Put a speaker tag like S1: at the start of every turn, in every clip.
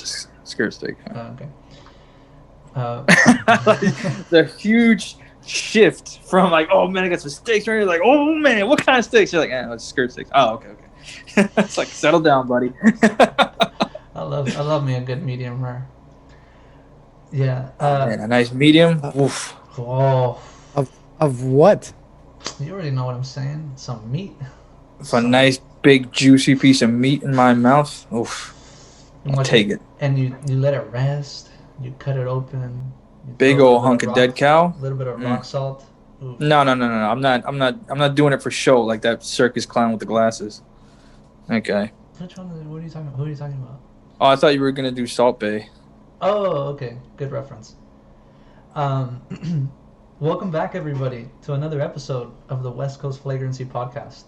S1: it's a skirt steak.
S2: Okay.
S1: The huge shift from like, oh man, I got some steaks right here. Like, oh man, what kind of steaks? You're like, it's skirt steaks. Oh, okay. It's like, settle down, buddy.
S2: I love me a good medium rare. Yeah.
S1: Man, a nice medium. Oof.
S2: Oh,
S3: Of what?
S2: you already know what I'm saying. Some meat.
S1: If a nice big juicy piece of meat in my mouth, oof. I'll take it.
S2: And you let it rest. You cut it open.
S1: Big old hunk of dead cow.
S2: A little bit of rock salt. Oof.
S1: No. I'm not doing it for show like that circus clown with the glasses. Okay.
S2: Which one? What are you talking? Who are you talking about?
S1: Oh, I thought you were gonna do Salt Bay.
S2: Oh, okay. Good reference. Welcome back, everybody, to another episode of the West Coast Flagrancy Podcast.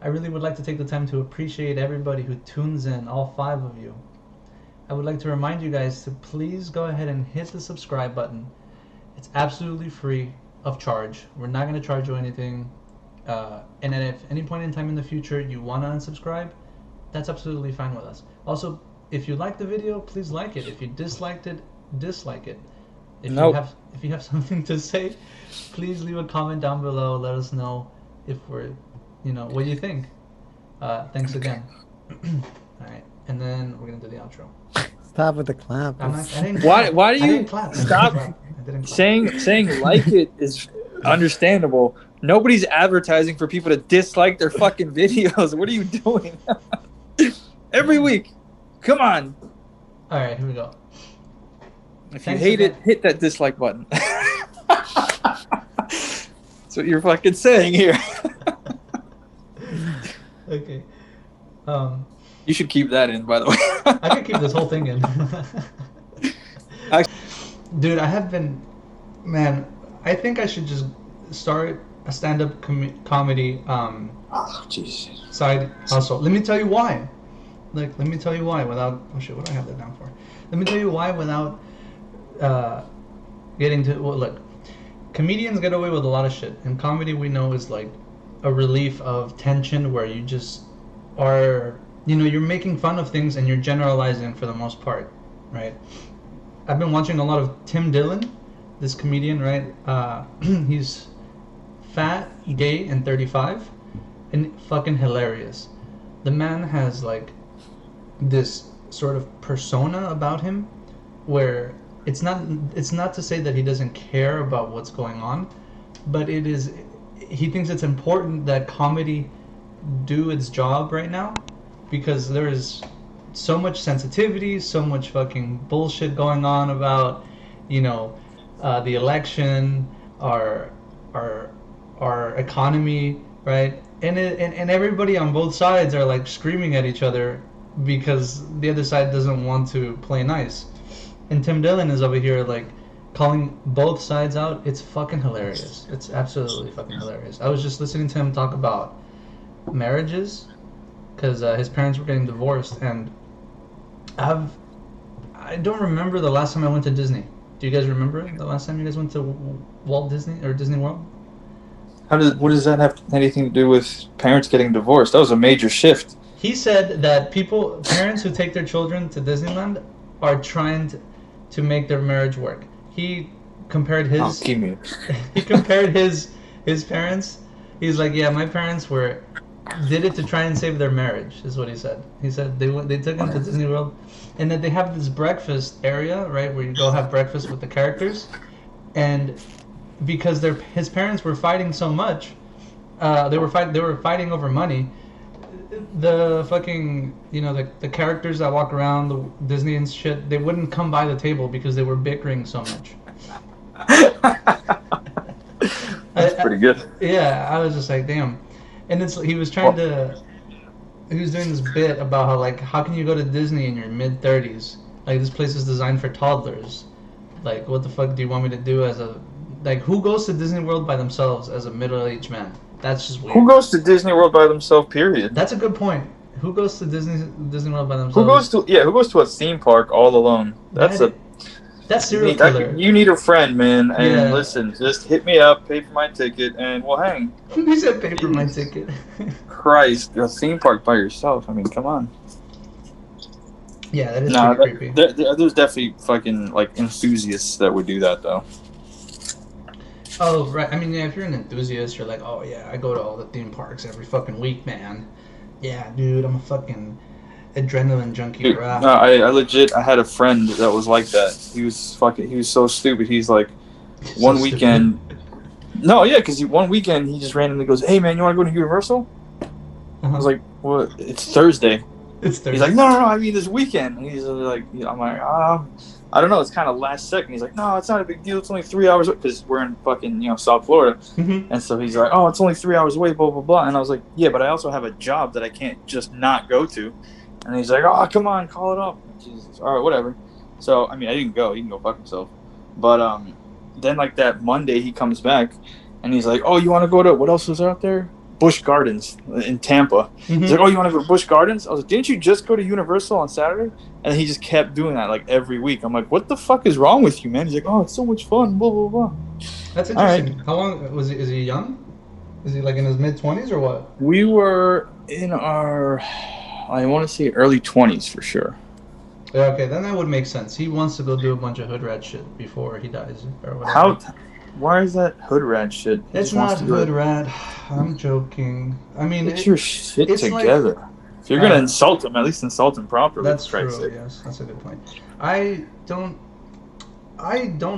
S2: I really would like to take the time to appreciate everybody who tunes in, all 5 of you. I would like to remind you guys to please go ahead and hit the subscribe button. It's absolutely free of charge. We're not going to charge you anything. And at any point in time in the future you want to unsubscribe, that's absolutely fine with us. Also, if you like the video, please like it. If you disliked it, dislike it. If you have something to say, please leave a comment down below. Let us know if we're, what you think. Thanks again. All right, and then we're gonna do the outro.
S3: Stop with the clap.
S1: Why do you stop saying like it is understandable? Nobody's advertising for people to dislike their fucking videos. What are you doing? Every week. Come on.
S2: All right, here we go.
S1: If you hate it, hit that dislike button. That's what you're fucking saying here.
S2: Okay.
S1: You should keep that in, by the way.
S2: I could keep this whole thing in. Dude, I think I should just start a stand-up comedy side hustle. Let me tell you why. Let me tell you why without... Oh shit, what do I have that down for? Let me tell you why without getting to... Well, look, comedians get away with a lot of shit. And comedy, we know, is like a relief of tension where you just are... you're making fun of things and you're generalizing for the most part, right? I've been watching a lot of Tim Dillon, this comedian, right? He's fat, gay, and 35, and fucking hilarious. The man has like this sort of persona about him where it's not to say that he doesn't care about what's going on, but he thinks it's important that comedy do its job right now because there is so much sensitivity, so much fucking bullshit going on about the election, our economy, right? And everybody on both sides are like screaming at each other because the other side doesn't want to play nice. And Tim Dillon is over here like calling both sides out. It's fucking hilarious. It's absolutely fucking hilarious. I was just listening to him talk about marriages because his parents were getting divorced, and I don't remember the last time I went to Disney. Do you guys remember the last time you guys went to Walt Disney or Disney World?
S1: What does that have anything to do with parents getting divorced? That was a major shift.
S2: He said that parents who take their children to Disneyland are trying to make their marriage work. He compared his his parents. He's like, yeah, my parents did it to try and save their marriage, is what he said. He said they took him to Disney World, and that they have this breakfast area, right, where you go have breakfast with the characters, and because his parents were fighting so much, they were fighting over money. The fucking the characters that walk around the Disney and shit, they wouldn't come by the table because they were bickering so much.
S1: That's pretty good.
S2: Yeah, I was just like, damn. And he was doing this bit about how can you go to Disney in your mid-30s? Like, this place is designed for toddlers. Like, what the fuck do you want me to do who goes to Disney World by themselves as a middle-aged man? That's just weird.
S1: Who goes to Disney World by themselves, period?
S2: That's a good point. Who goes to Disney World by themselves?
S1: Who goes to a theme park all alone?
S2: That's serial killer.
S1: You need a friend, man. And listen, just hit me up, pay for my ticket, and we'll hang.
S2: Who said pay for my ticket?
S1: Christ, a theme park by yourself. I mean, come on.
S2: Yeah, that is
S1: No,
S2: pretty creepy.
S1: there's definitely fucking like enthusiasts that would do that though.
S2: Oh, right. I mean, yeah, if you're an enthusiast, you're like, oh, yeah, I go to all the theme parks every fucking week, man. Yeah, dude, I'm a fucking adrenaline junkie,
S1: Dude,
S2: bruh.
S1: no, I legit I had a friend that was like that. He was so stupid. He's like
S2: So
S1: one
S2: stupid.
S1: weekend. No, yeah, because one weekend he just randomly goes, "Hey man, you want to go to Universal?" I was like, "What? It's Thursday."
S2: It's Thursday.
S1: He's like, no, I mean this weekend. And he's like, I'm like, I don't know. It's kind of last second. He's like, no, it's not a big deal. It's only 3 hours because we're in fucking South Florida, and so he's like, oh, it's only 3 hours away, blah blah blah. And I was like, yeah, but I also have a job that I can't just not go to. And he's like, oh, come on, call it off. Jesus, all right, whatever. So I mean, I didn't go. He can go fuck himself. But then like that Monday he comes back, and he's like, oh, you want to go to what else is out there? Busch Gardens in Tampa. He's like, oh, you want to go to Busch Gardens? I was like, didn't you just go to Universal on Saturday? And he just kept doing that like every week. I'm like, what the fuck is wrong with you, man? He's like, oh, it's so much fun, blah, blah, blah.
S2: That's interesting. Right. How long was he? Is he young? Is he like in his mid-20s or what?
S1: We were in our, I want to say early 20s for sure.
S2: Yeah, okay, then that would make sense. He wants to go do a bunch of hood rat shit before he dies or whatever.
S1: Why is that hood rat shit?
S2: It's not hood rat. I'm joking. I mean,
S1: get your shit together. Like, if you're gonna insult him, at least insult him properly.
S2: That's true. Yes, that's a good point. I don't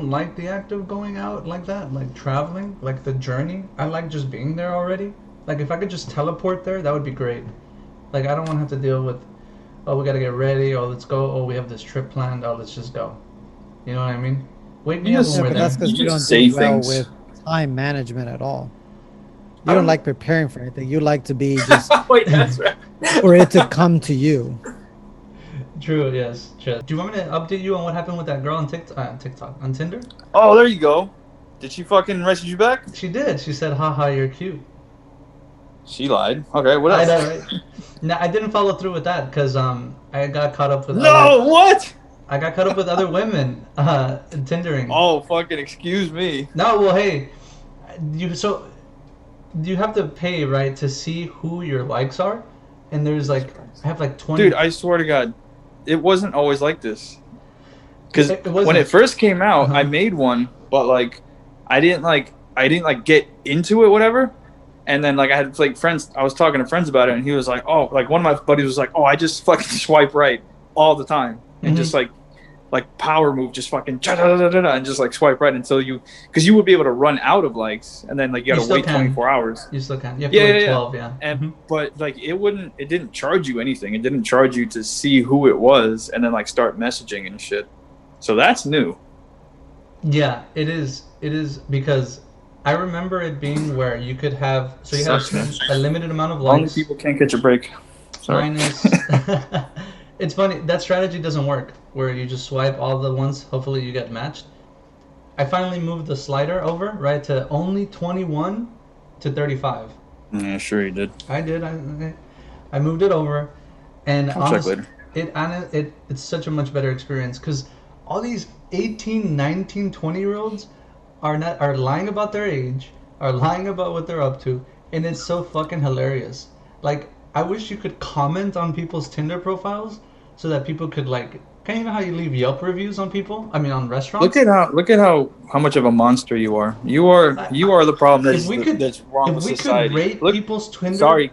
S2: like the act of going out like that, like traveling, like the journey. I like just being there already. Like if I could just teleport there, that would be great. Like I don't want to have to deal with, oh, we gotta get ready. Oh, let's go. Oh, we have this trip planned. Oh, let's just go. You know what I mean? Wake me up when we're there.
S3: That's because you don't do well with time management at all. You don't like preparing for anything. You like to be just
S1: wait, that's right.
S3: for it to come to you.
S2: True, yes. True. Do you want me to update you on what happened with that girl on TikTok, on Tinder?
S1: Oh, there you go. Did she fucking message you back?
S2: She did. She said, haha, you're cute.
S1: She lied. Okay, what else?
S2: I know, right? No, I didn't follow through with that because I got caught up with
S1: what?
S2: I got caught up with other women Tindering.
S1: Oh, fucking excuse me.
S2: No, well, hey, you have to pay, right, to see who your likes are, and there's like I have like 20.
S1: Dude, I swear to God, it wasn't always like this. Because when it first came out, I made one, but like I didn't get into it, whatever. And then like I had like friends, I was talking to friends about it, and he was like, oh, like one of my buddies was like, oh, I just fucking swipe right all the time, and just like power move, just fucking and just like swipe right until because you would be able to run out of likes, and then like you gotta wait 24 hours.
S2: You still can. You have to wait 12, yeah.
S1: And but like it didn't charge you anything. It didn't charge you to see who it was and then like start messaging and shit. So that's new.
S2: Yeah, it is. It is because I remember it being where you could have a limited amount of likes.
S1: Only people can't catch a break. Sorry.
S2: Minus. It's funny, that strategy doesn't work, where you just swipe all the ones, hopefully you get matched. I finally moved the slider over, right, to only 21 to 35.
S1: Yeah, sure you did.
S2: I did. I moved it over, and
S1: honestly,
S2: it's such a much better experience, because all these 18, 19, 20-year-olds are lying about their age, are lying about what they're up to, and it's so fucking hilarious. Like, I wish you could comment on people's Tinder profiles so that people could like. Can you know how you leave Yelp reviews on people? I mean, on restaurants.
S1: Look at how much of a monster you are. You are the problem that's wrong with society.
S2: If we could rate people's Tinder.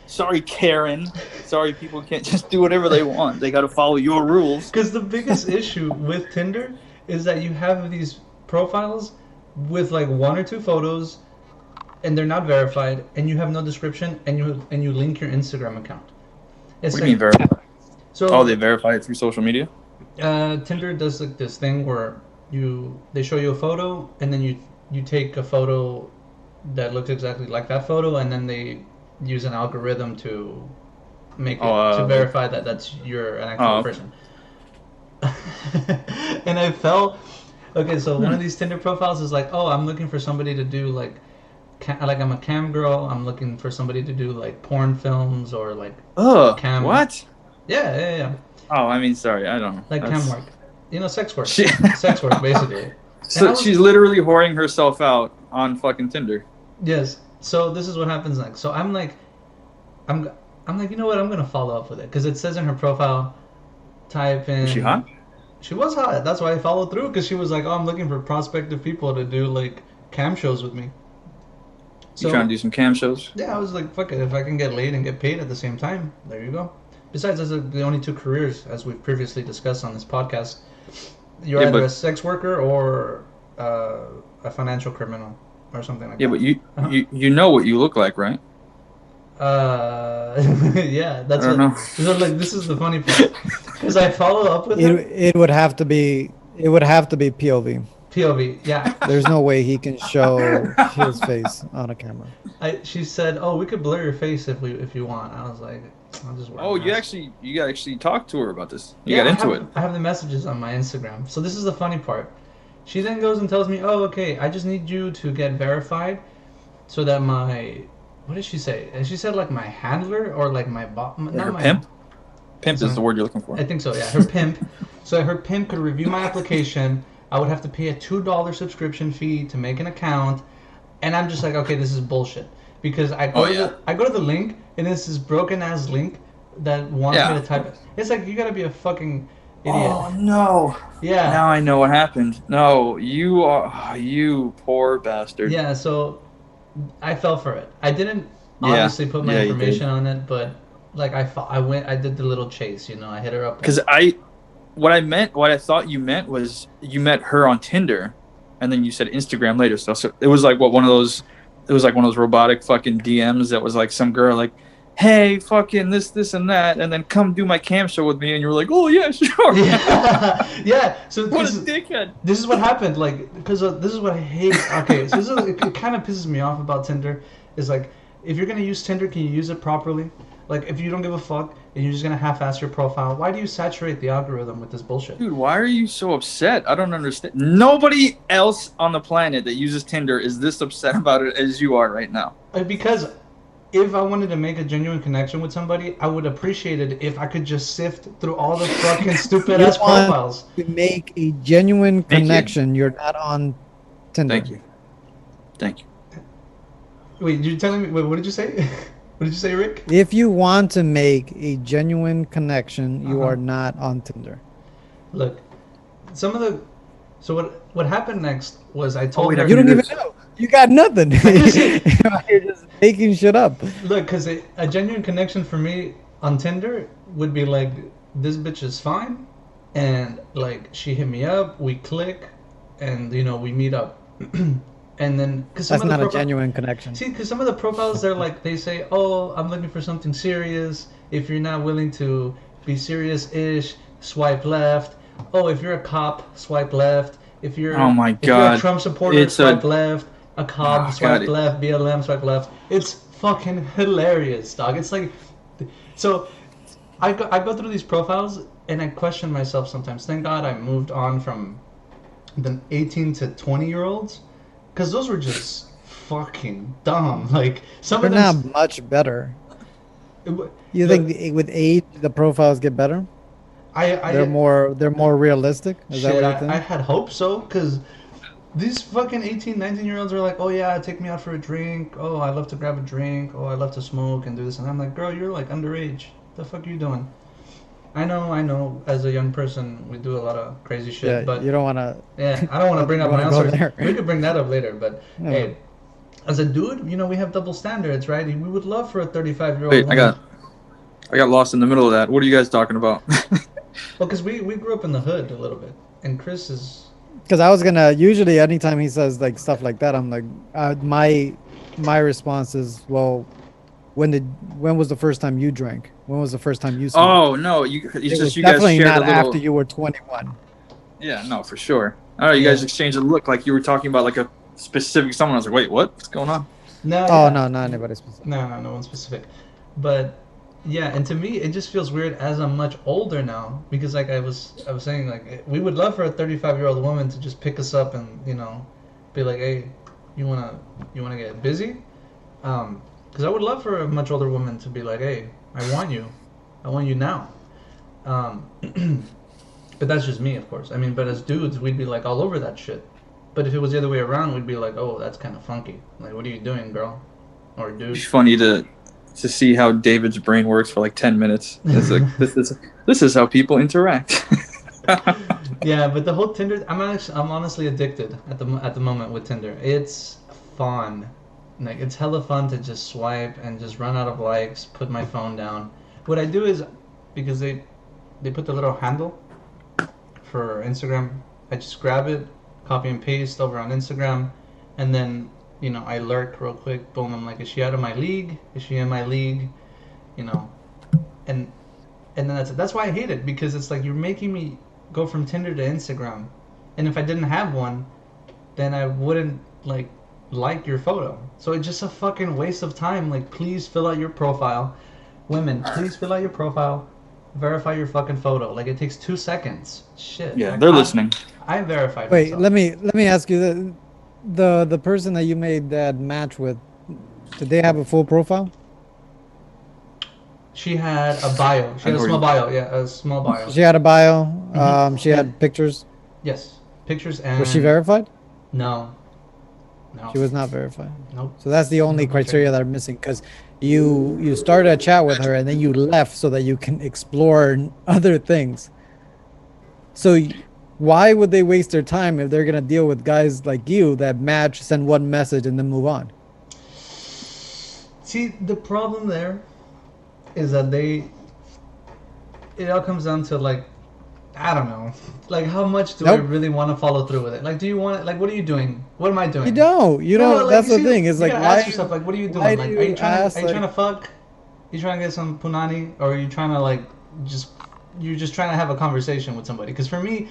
S1: Sorry, Karen. Sorry, people can't just do whatever they want. They got to follow your rules.
S2: Because the biggest issue with Tinder is that you have these profiles with like 1 or 2 photos, and they're not verified, and you have no description, and you link your Instagram account.
S1: What do you mean verified?
S2: So,
S1: they verify it through social media?
S2: Tinder does like this thing where they show you a photo, and then you take a photo that looks exactly like that photo, and then they use an algorithm to make it to verify that that's an actual person. And I felt so one of these Tinder profiles is like, oh, I'm looking for somebody to do like I'm a cam girl. I'm looking for somebody to do like porn films or like cam.
S1: What?
S2: Yeah.
S1: Oh, I mean, sorry, I don't know.
S2: Like cam work, sex work. Sex work, basically.
S1: So she's literally whoring herself out on fucking Tinder.
S2: Yes. So this is what happens next. So I'm like, you know what? I'm gonna follow up with it because it says in her profile type in.
S1: Was she hot?
S2: She was hot. That's why I followed through, because she was like, "Oh, I'm looking for prospective people to do like cam shows with me."
S1: You trying to do some cam shows?
S2: Yeah, I was like, "Fuck it, if I can get laid and get paid at the same time, there you go." Besides, those are the only two careers, as we've previously discussed on this podcast. You're either a sex worker or a financial criminal or something like that.
S1: Yeah, but you know what you look like, right?
S2: Yeah, that's
S1: I don't know.
S2: So like, this is the funny part, because I follow up with him.
S3: It would have to be POV.
S2: POV, yeah.
S3: There's no way he can show his face on a camera.
S2: She said, "Oh, we could blur your face if you want." I was like, "I'll just wear."
S1: Oh, you actually talked to her about this. You
S2: Yeah,
S1: got into it.
S2: I have the messages on my Instagram. So this is the funny part. She then goes and tells me, "Oh, okay, I just need you to get verified, so that my." What did she say? And she said like my handler or like my
S1: Her pimp. Pimp is the word you're looking for.
S2: I think so. Yeah, her pimp. So her pimp could review my application. I would have to pay a $2 subscription fee to make an account, and I'm just like, okay, this is bullshit, because I go to the link, and it's this broken ass link that wants me to type it. It's like, you gotta be a fucking idiot.
S1: Oh no.
S2: Yeah.
S1: Now I know what happened. No, you poor bastard.
S2: Yeah. So I fell for it. I didn't obviously put my information on it, but like I did the little chase. I hit her up.
S1: Because what I thought you meant was you met her on Tinder, and then you said Instagram later. So it was like one of those robotic fucking DMs that was like some girl like, hey, fucking this and that, and then come do my cam show with me, and you were like, oh yeah, sure.
S2: Yeah. So
S1: what a dickhead.
S2: This is what happened, like, because this is what I hate. Okay, so it kind of pisses me off about Tinder. Is like, if you're gonna use Tinder, can you use it properly? Like, if you don't give a fuck and you're just gonna half-ass your profile, why do you saturate the algorithm with this bullshit?
S1: Dude, why are you so upset? I don't understand. Nobody else on the planet that uses Tinder is this upset about it as you are right now.
S2: Because if I wanted to make a genuine connection with somebody, I would appreciate it if I could just sift through all the fucking stupid-ass profiles.
S3: To make a genuine connection, you're not on Tinder.
S1: Thank you.
S2: Wait, you're telling me... Wait, what did you say? What did you say, Rick?
S3: If you want to make a genuine connection, you are not on Tinder.
S2: Look, so what happened next was I told her...
S3: You don't even know. You got nothing. You're just making shit up.
S2: Look, because a genuine connection for me on Tinder would be like, this bitch is fine, and like she hit me up, we click, and we meet up. And then, because
S3: that's not a genuine connection.
S2: See, because some of the profiles, they're like, they say, oh, I'm looking for something serious. If you're not willing to be serious-ish, swipe left. Oh, if you're a cop, swipe left. If you're if you're a Trump supporter, swipe left. A cop, swipe left. BLM, swipe left. It's fucking hilarious, dog. It's like, so I go through these profiles and I question myself sometimes. Thank God I moved on from the 18 to 20-year-olds. Because those were just fucking dumb. Like, some of them...
S3: They're not much better. You think with age the profiles get better? They're more realistic? Is that what you think?
S2: I had hoped so, because these fucking 18, 19-year-olds are like, oh yeah, take me out for a drink. Oh, I love to grab a drink. Oh, I love to smoke and do this. And I'm like, girl, you're like underage. The fuck are you doing? I know. As a young person, we do a lot of crazy shit.
S3: Yeah,
S2: but
S3: you don't want to.
S2: Yeah, I don't want to bring up my answer. We could bring that up later. But hey, as a dude, we have double standards, right? We would love for a 35-year-old.
S1: Wait, woman. I got lost in the middle of that. What are you guys talking about?
S2: Well, because we grew up in the hood a little bit, and Chris is.
S3: Because I was gonna usually anytime he says like stuff like that, I'm like, my response is, well, when was the first time you drank? When was the first time you smoked?
S1: Oh no, you guys
S3: definitely
S1: shared
S3: not
S1: a little...
S3: after you were 21.
S1: Yeah, no, for sure. All right, you guys exchanged a look like you were talking about like a specific someone. I was like, wait, what's going on?
S2: No.
S3: Oh no, not anybody specific.
S2: No one specific. But yeah, and to me, it just feels weird as I'm much older now, because like I was saying, like, we would love for a 35-year-old woman to just pick us up and be like, hey, you wanna get busy? Because I would love for a much older woman to be like, hey, I want you now. But that's just me, of course. I mean, but as dudes, we'd be like all over that shit. But if it was the other way around, we'd be like, oh, that's kind of funky. Like, what are you doing, girl? Or dude?
S1: to see how David's brain works for like 10 minutes. It's like this is how people interact.
S2: Yeah, but the whole Tinder, I'm honestly addicted at the moment with Tinder. It's fun. Like it's hella fun to just swipe and just run out of likes, put my phone down. What I do is because they put the little handle for Instagram, I just grab it, copy and paste over on Instagram, and then I lurk real quick. Boom, I'm like, is she out of my league? Is she in my league? And then that's it. That's why I hate it, because it's like you're making me go from Tinder to Instagram, and if I didn't have one, then I wouldn't like your photo. So it's just a fucking waste of time. Like, please fill out your profile. Women, please fill out your profile. Verify your fucking photo. Like, it takes 2 seconds. Shit.
S1: Yeah, they're listening.
S2: I verified
S3: Wait,
S2: myself.
S3: let me ask you, the person that you made that match with, did they have a full profile?
S2: She had a bio. She had a small bio. Yeah, a small bio.
S3: She had a bio. She
S2: Yeah.
S3: had pictures.
S2: Yes, pictures and.
S3: Was she verified?
S2: No. No.
S3: She was not verified.
S2: Nope.
S3: So that's the only criteria that are missing, because you started a chat with her and then you left so that you can explore other things. So why would they waste their time if they're gonna deal with guys like you that match, send one message, and then move on?
S2: See, the problem there is that it all comes down to I don't know, how much do I really want to follow through with it? Do you want it? What are you doing? What am I doing?
S3: You don't. That's the thing. It's
S2: you
S3: like,
S2: gotta
S3: why?
S2: ask yourself, what are you doing?
S3: Why
S2: Are
S3: do
S2: you trying to fuck? You trying to get some punani, or are you trying to you're just trying to have a conversation with somebody? Because for me,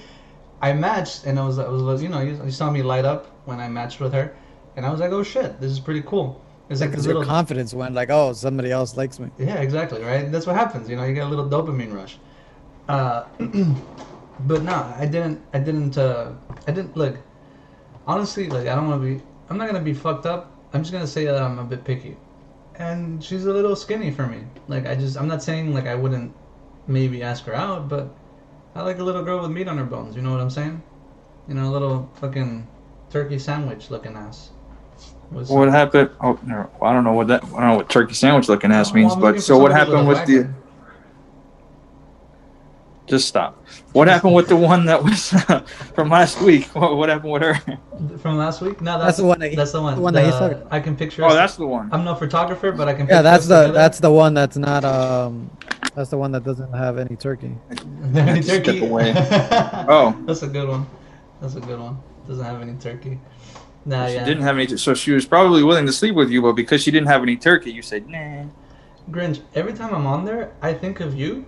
S2: I matched, and I was you saw me light up when I matched with her, and I was like, oh shit, this is pretty cool. It's like this
S3: your
S2: little
S3: confidence went oh, somebody else likes me.
S2: Yeah, exactly, right? That's what happens. You get a little dopamine rush. But no, I didn't look. Honestly, I'm not gonna be fucked up. I'm just gonna say that I'm a bit picky, and she's a little skinny for me. I'm not saying I wouldn't maybe ask her out, but I like a little girl with meat on her bones. You know what I'm saying? A little fucking turkey sandwich looking ass.
S1: What happened? Oh, no, I don't know what turkey sandwich looking ass means.
S2: I'm
S1: But
S2: looking
S1: so
S2: for
S1: what
S2: somebody
S1: happened
S2: with
S1: with
S2: a
S1: the?
S2: wagon.
S1: Just stop. What happened with the one that was from last week? What happened with her?
S2: From last week? No,
S3: That's the one.
S2: That's the one.
S3: The one that he's talking about.
S2: I can picture.
S1: Oh, that's the one.
S2: I'm no photographer, but I can. Picture
S3: Yeah,
S2: us together.
S3: that's the one that's not That's the one that doesn't have any turkey.
S2: Any turkey?
S1: Step away. Oh,
S2: That's a good one. That's a good one. Doesn't have any turkey. Nah,
S1: she
S2: yeah.
S1: didn't have any. So she was probably willing to sleep with you, but because she didn't have any turkey, you said nah.
S2: Grinch. Every time I'm on there, I think of you.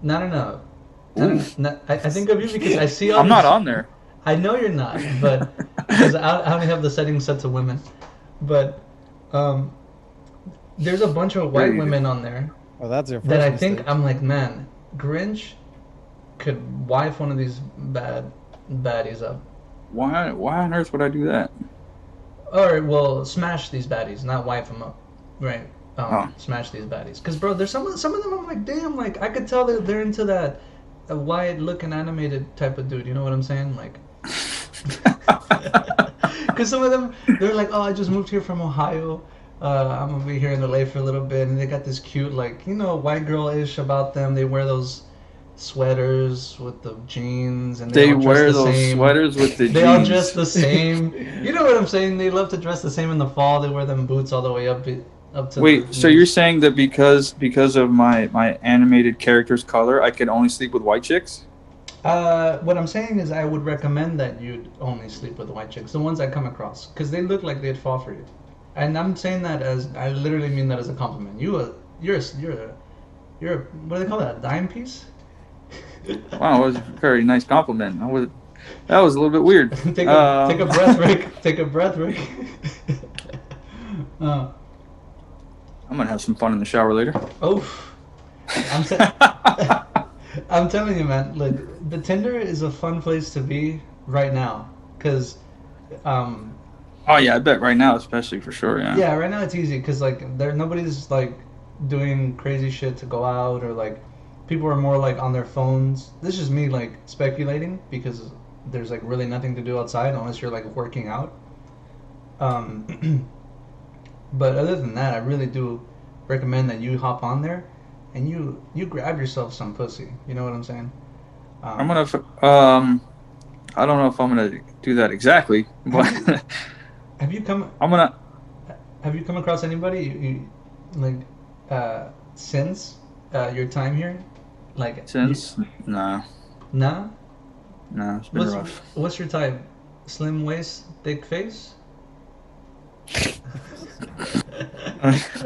S2: Not enough. I think of you because I see all.
S1: I'm not on there.
S2: I know you're not, but because I only have the settings set to women. But there's a bunch of white women on there.
S3: Well, that's your first
S2: that I
S3: mistake.
S2: think I'm like, man, Grinch could wife one of these baddies up.
S1: Why on earth would I do that?
S2: Or well, smash these baddies, not wife them up, right? Smash these baddies. Because bro, there's some of them I'm like, damn, I could tell that they're into that a wide-looking animated type of dude. You know what I'm saying? Because some of them, they're like, oh, I just moved here from Ohio. I'm gonna be here in LA for a little bit, and they got this cute, white girl-ish about them. They wear those sweaters with the jeans, and they all
S1: wear
S2: dress the
S1: those
S2: same.
S1: sweaters with the
S2: They
S1: jeans.
S2: all dress the same. You know what I'm saying? They love to dress the same in the fall. They wear them boots all the way up to.
S1: Wait, so you're saying that because of my animated character's color, I can only sleep with white chicks?
S2: What I'm saying is I would recommend that you'd only sleep with white chicks, the ones I come across, because they look like they'd fall for you. And I'm saying that I literally mean that as a compliment. You're a what do they call that? A dime piece?
S1: Wow, that was a very nice compliment. That was a little bit weird.
S2: Take a breath, Rick. Take a breath, Rick.
S1: I'm gonna have some fun in the shower later.
S2: Oof. I'm telling you, man. Look, the Tinder is a fun place to be right now, because.
S1: Oh yeah, I bet right now, especially for sure. Yeah.
S2: Yeah, right now it's easy because nobody's doing crazy shit to go out, or people are more on their phones. This is me speculating because there's really nothing to do outside unless you're working out. But other than that, I really do recommend that you hop on there, and you grab yourself some pussy. You know what I'm saying?
S1: I'm gonna. I don't know if I'm gonna do that exactly, but
S2: have you come?
S1: I'm gonna.
S2: Have you come across anybody like since your time here? Like
S1: Since nah,
S2: nah.
S1: it's been rough.
S2: What's your type? Slim waist, thick face?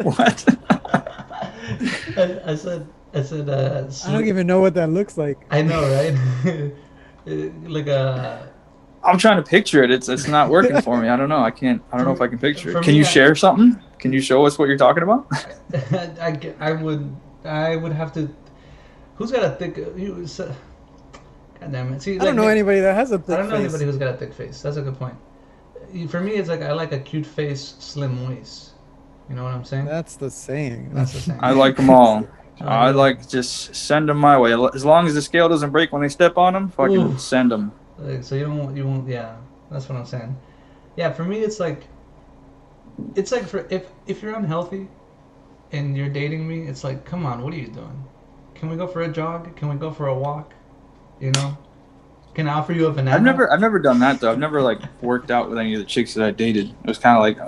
S1: What?
S2: I said.
S3: I don't even know what that looks like.
S2: I know, right? Like a.
S1: I'm trying to picture it. It's not working for me. I don't know. I don't know if I can picture it. Can
S2: me,
S1: you share something? Can you show us what you're talking about?
S2: I would have to. Who's got a thick? God damn it! See,
S3: I don't know anybody that has a thick face.
S2: I don't know anybody who's got a thick face. That's a good point. For me, it's like I like a cute face, slim waist. You know what I'm saying?
S3: That's the saying.
S2: That's the saying.
S1: I like them all. I like just send them my way. As long as the scale doesn't break when they step on them, fucking send them.
S2: Like, so you won't. Yeah, that's what I'm saying. Yeah, for me, it's like for if you're unhealthy, and you're dating me, it's like, come on, what are you doing? Can we go for a jog? Can we go for a walk? You know? Can I offer you a banana?
S1: I've never done that though. I've never like worked out with any of the chicks that I dated. It was kind of like,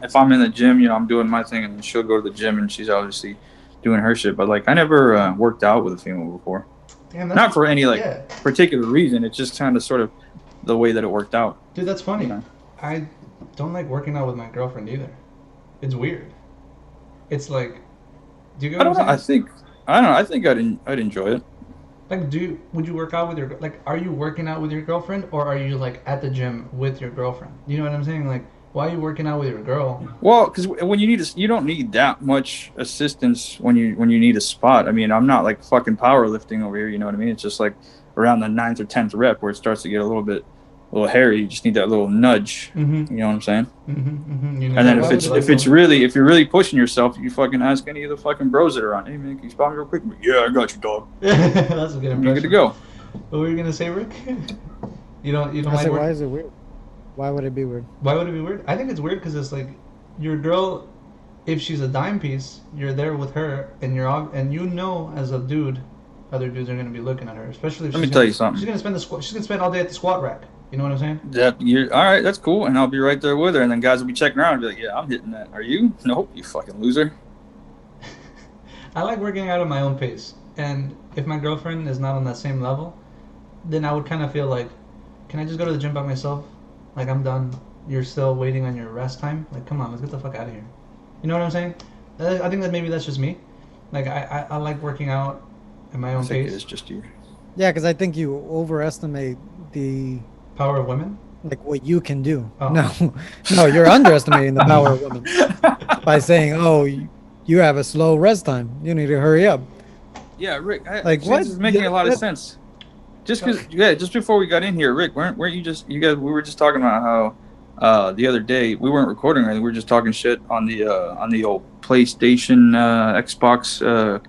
S1: if I'm in the gym, I'm doing my thing, and she'll go to the gym, and she's obviously doing her shit. But like, I never worked out with a female before.
S2: Damn,
S1: not for any particular reason. It's just kind of sort of the way that it worked out.
S2: Dude, that's funny. I don't like working out with my girlfriend either. It's weird. It's like, do you get what I'm saying?
S1: I think I'd enjoy it.
S2: Like, would you work out with are you working out with your girlfriend, or are you like at the gym with your girlfriend? You know what I'm saying? Like, why are you working out with your girl?
S1: Well, because when you don't need that much assistance when you need a spot. I mean, I'm not like fucking powerlifting over here. You know what I mean? It's just like around the 9th or 10th rep where it starts to get a little hairy. You just need that little nudge.
S2: Mm-hmm.
S1: You know what I'm saying?
S2: Mm-hmm.
S1: And then if you're really pushing yourself, you fucking ask any of the fucking bros that are on. Hey man, can you spot me real quick? Yeah, I got you, dog.
S2: That's a good impression.
S1: You're good to go.
S2: What were you gonna say, Rick? You don't
S3: like work? Why is it weird? Why would it be weird?
S2: Why would it be weird? I think it's weird because it's like your girl. If she's a dime piece, you're there with her, and as a dude, other dudes are gonna be looking at her. Especially if
S1: let me tell you something.
S2: She's gonna spend all day at the squat rack. You know what I'm saying?
S1: All right, that's cool, and I'll be right there with her, and then guys will be checking around and be like, yeah, I'm hitting that. Are you? Nope, you fucking loser.
S2: I like working out at my own pace, and if my girlfriend is not on that same level, then I would kind of feel like, can I just go to the gym by myself? Like, I'm done. You're still waiting on your rest time? Like, come on, let's get the fuck out of here. You know what I'm saying? I think that maybe that's just me. Like, I like working out at my own pace.
S1: It's just you.
S3: Yeah, because I think you overestimate the
S2: power of women?
S3: Like what you can do. Oh. No, you're underestimating the power of women by saying, "Oh, you have a slow rest time. You need to hurry up."
S1: Yeah, Rick.
S3: Like what?
S1: This is making a lot of sense. Just before we got in here, Rick, weren't you guys? We were just talking about how the other day we weren't recording. Right? We were just talking shit on the old PlayStation, Xbox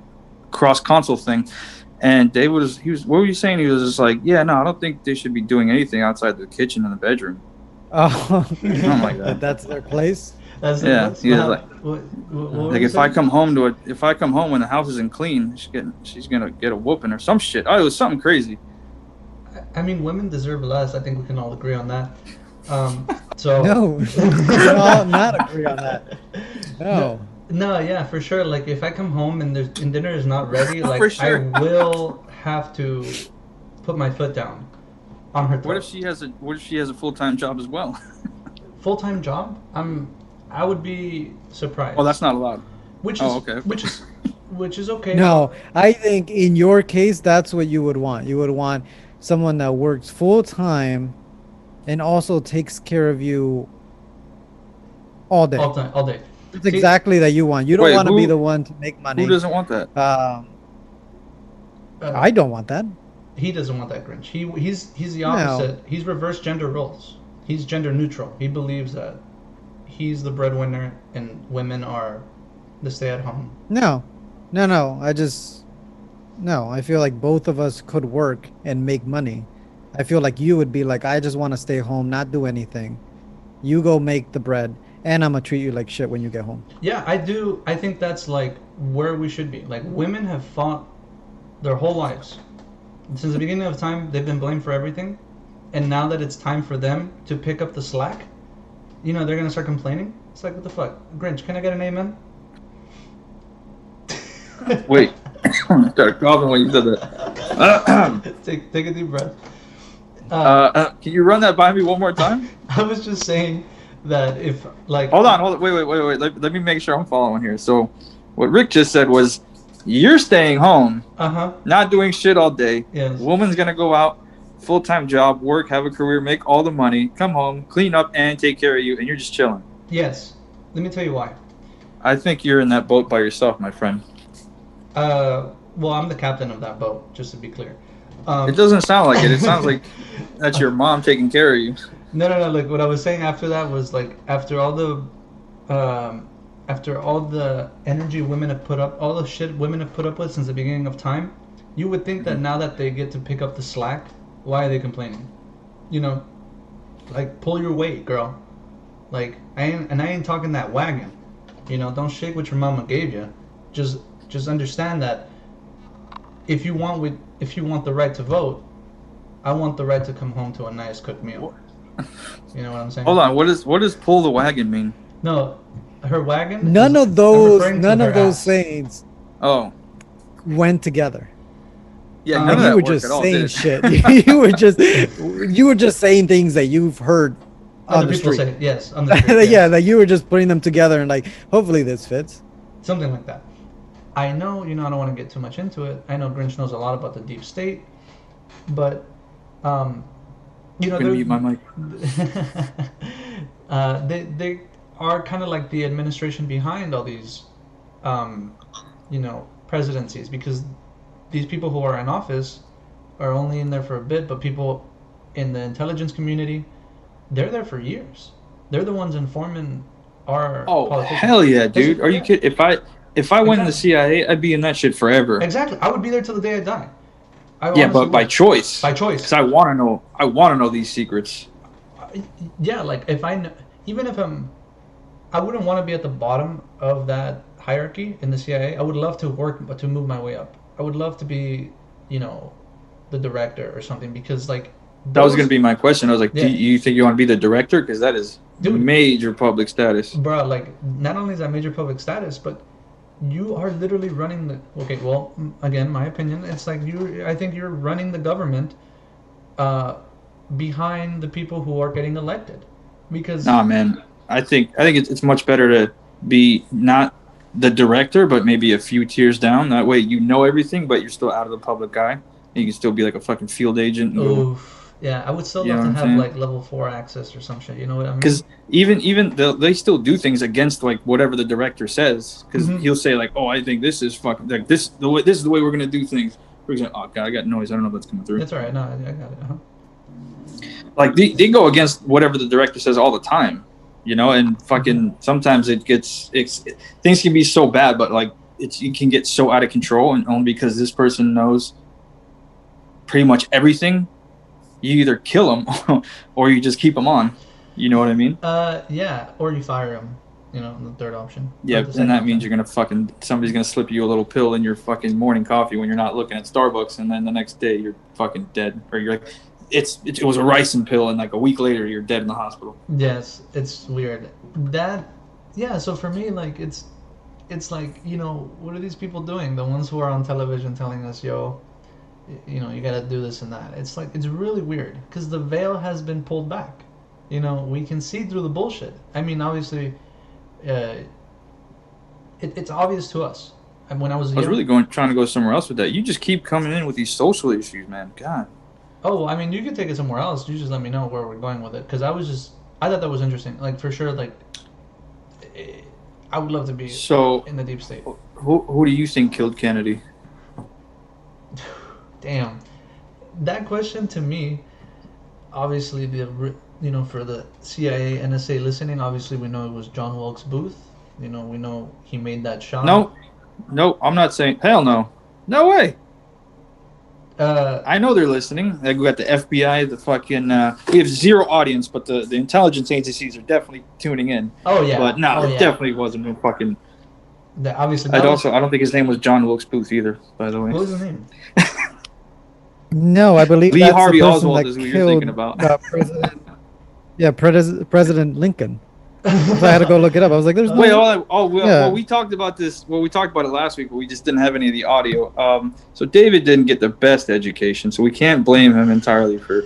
S1: cross console thing. And Dave what were you saying? He was just like, yeah, no, I don't think they should be doing anything outside the kitchen and the bedroom.
S3: Oh,
S1: something like that.
S3: That's their place.
S2: That's
S1: He was like, like if I come home when the house isn't clean, she's gonna get a whooping or some shit. Oh, it was something crazy.
S2: I mean, women deserve less. I think we can all agree on that. So
S3: no, we can all not agree on that.
S2: No, yeah, for sure. Like, if I come home and dinner is not ready, like,
S1: sure.
S2: I will have to put my foot down on her throat.
S1: What if she has a full-time job as well?
S2: Full-time job? I would be surprised.
S1: Oh, that's not allowed.
S2: Which is okay.
S3: No, I think in your case, that's what you would want. You would want someone that works full-time and also takes care of you all day.
S2: All day.
S3: It's exactly that you want. You don't want to be the one to make money.
S1: Who doesn't want that?
S3: I don't want that.
S2: He doesn't want that, Grinch. He's the opposite. No. He's reversed gender roles. He's gender neutral. He believes that he's the breadwinner and women are the stay-at-home. No.
S3: I feel like both of us could work and make money. I feel like you would be like, I just want to stay home, not do anything. You go make the bread. and I'm gonna treat you like shit when you get home.
S2: Yeah, I do. I think that's like where we should be. Like women have fought their whole lives. Since the beginning of time, they've been blamed for everything. And now that it's time for them to pick up the slack, they're going to start complaining. It's like, what the fuck? Grinch, can I get an amen?
S1: Wait. I started coughing when you said that.
S2: Take a deep breath.
S1: Can you run that by me one more time?
S2: I was just saying that if, like...
S1: Hold on. Wait. Let me make sure I'm following here. So, what Rick just said was, you're staying home, not doing shit all day.
S2: Yes.
S1: Woman's going to go out, full-time job, work, have a career, make all the money, come home, clean up, and take care of you, and you're just chilling.
S2: Yes. Let me tell you why.
S1: I think you're in that boat by yourself, my friend.
S2: Well, I'm the captain of that boat, just to be clear.
S1: It doesn't sound like it. It sounds like that's your mom taking care of you.
S2: No. Like, what I was saying after that was, like, after all the energy women have put up, all the shit women have put up with since the beginning of time, you would think that now that they get to pick up the slack, why are they complaining? Like, pull your weight, girl. Like, I ain't talking that wagon. Don't shake what your mama gave you. Just understand that if you want the right to vote, I want the right to come home to a nice cooked meal. You know what I'm saying?
S1: Hold on. What does pull the wagon mean?
S2: No, her wagon.
S3: None of those sayings.
S1: Oh.
S3: Went together.
S1: Yeah, none of that
S3: you were
S1: worked
S3: just
S1: at all,
S3: saying
S1: did it?
S3: shit. you were just saying things that you've heard on the street.
S2: Say, yes, on the street.
S3: Yeah, like you were just putting them together and like, hopefully this fits.
S2: Something like that. I know, I don't want to get too much into it. I know Grinch knows a lot about the deep state, but
S1: Mute my mic.
S2: they are kind of like the administration behind all these, presidencies, because these people who are in office are only in there for a bit, but people in the intelligence community, they're there for years. They're the ones informing our politicians.
S1: Hell yeah, dude. Are you kidding? If I went in the CIA, I'd be in that shit forever.
S2: Exactly. I would be there till the day I die.
S1: But by choice.
S2: By choice.
S1: Because I want to know these secrets.
S2: Yeah, like if I wouldn't want to be at the bottom of that hierarchy in the CIA. I would love to work to move my way up. I would love to be, the director or something, because like
S1: that was going to be my question. I was like, do you think you want to be the director? Because that is major public status.
S2: Bro, like, not only is that major public status, but you are literally running the... Okay, well, again, my opinion, it's like I think you're running the government behind the people who are getting elected. Because... Nah,
S1: man. I think it's much better to be not the director, but maybe a few tiers down. That way you know everything, but you're still out of the public eye. You can still be like a fucking field agent.
S2: Yeah, I would still love to have like level 4 access or some shit. You know what I mean?
S1: Because even they still do things against like whatever the director says. Because he'll say like, "Oh, I think this is fucking like this is the way we're gonna do things." For example, oh god, I got noise. I don't know if that's coming through.
S2: That's all right. No, I got it.
S1: Like they go against whatever the director says all the time. And fucking sometimes things can be so bad, but like it can get so out of control, and only because this person knows pretty much everything. You either kill them or you just keep them on. You know what I mean?
S2: Yeah. Or you fire them. The third option.
S1: Yeah, and that means you're gonna somebody's gonna slip you a little pill in your fucking morning coffee when you're not looking at Starbucks, and then the next day you're fucking dead, or you're like, it was a ricin pill, and like a week later you're dead in the hospital.
S2: Yes, it's weird. So for me, like it's like, what are these people doing? The ones who are on television telling us, yo, you gotta do this and that. It's like, it's really weird because the veil has been pulled back. We can see through the bullshit. I mean, obviously, it's obvious to us. And when I was
S1: really trying to go somewhere else with that. You just keep coming in with these social issues, man. God.
S2: Oh, I mean, you could take it somewhere else. You just let me know where we're going with it, because I thought that was interesting. Like, for sure, like, I would love to be in the deep state.
S1: Who do you think killed Kennedy?
S2: Damn, that question to me, obviously for the CIA, NSA listening, obviously we know it was John Wilkes Booth. We know he made that shot.
S1: No, I'm not saying hell no. No way. I know they're listening. Like, we got the FBI, the fucking. We have zero audience, but the intelligence agencies are definitely tuning in.
S2: Oh yeah.
S1: But no,
S2: oh,
S1: it
S2: yeah.
S1: definitely wasn't no fucking.
S2: Obviously.
S1: I don't think his name was John Wilkes Booth either. By the way.
S2: What was his name?
S3: No, I believe
S1: Lee
S3: that's
S1: Harvey
S3: the person
S1: Oswald
S3: that
S1: is who you're thinking
S3: killed
S1: about.
S3: President. Yeah, President Lincoln. So I had to go look it up. I was like, "There's no."
S1: Wait, well,
S3: Yeah.
S1: we talked about this. Well, we talked about it last week, but we just didn't have any of the audio. So David didn't get the best education, so we can't blame him entirely for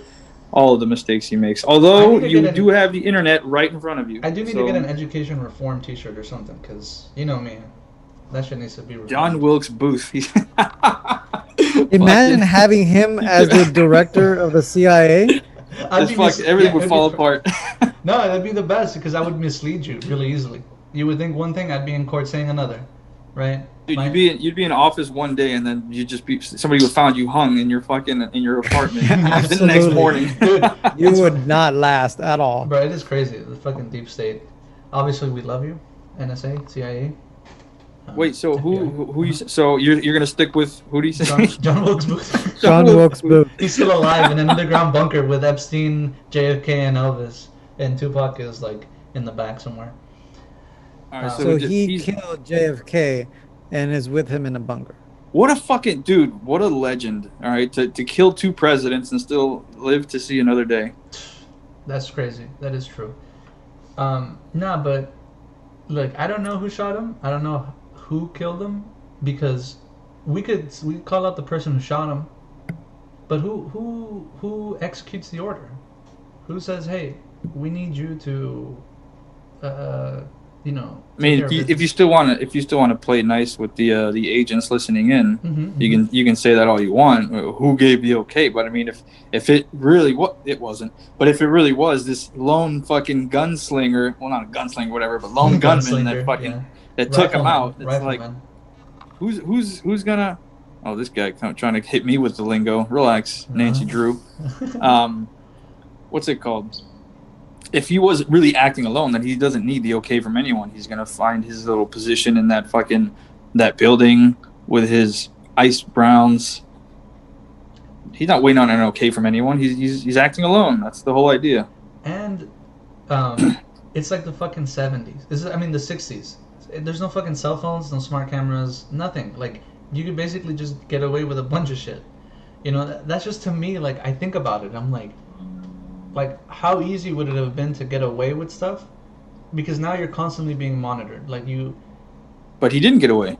S1: all of the mistakes he makes. Although you do have the internet right in front of you.
S2: I do need to get an education reform T-shirt or something, because you know me, that shit needs to be reformed.
S1: John Wilkes Booth.
S3: Imagine having him as the director of the CIA.
S1: Everything would fall apart.
S2: No, that'd be the best, because I would mislead you really easily. You would think one thing, I'd be in court saying another, right?
S1: Dude, you'd be in office one day, and then you'd just be somebody would found you hung in your apartment. Then the next morning.
S3: Dude, you would not last at all.
S2: Bro, it is crazy. The fucking deep state. Obviously, we love you, NSA, CIA.
S1: Wait, so who you? So you're gonna stick with who do you say?
S2: John Wilkes Booth.
S3: John Wilkes Booth.
S2: He's still alive in an underground bunker with Epstein, JFK, and Elvis, and Tupac is like in the back somewhere.
S1: All right,
S3: So he killed JFK, and is with him in a bunker.
S1: What a fucking dude! What a legend! All right, to kill 2 presidents and still live to see another day.
S2: That's crazy. That is true. Nah, but look, I don't know who shot him. I don't know who killed him, because we call out the person who shot him, but who executes the order? Who says, hey, we need you to
S1: I mean, if you still want to play nice with the agents listening in, you can say that all you want. Who gave the okay? But I mean, if it really it wasn't. But if it really was this lone fucking gunslinger, well, not a gunslinger, whatever, but lone gunman that fucking that took him out. It's like, who's gonna? Oh, this guy trying to hit me with the lingo. Relax, Nancy Drew. What's it called? If he was really acting alone, then he doesn't need the okay from anyone. He's gonna find his little position in that building with his ice browns. He's not waiting on an okay from anyone. He's acting alone. That's the whole idea.
S2: And it's like the fucking 70s. The 60s. There's no fucking cell phones, no smart cameras, nothing. Like, you could basically just get away with a bunch of shit. You know, that's just, to me, like, I think about it. I'm like, how easy would it have been to get away with stuff? Because now you're constantly being monitored.
S1: But he didn't get away.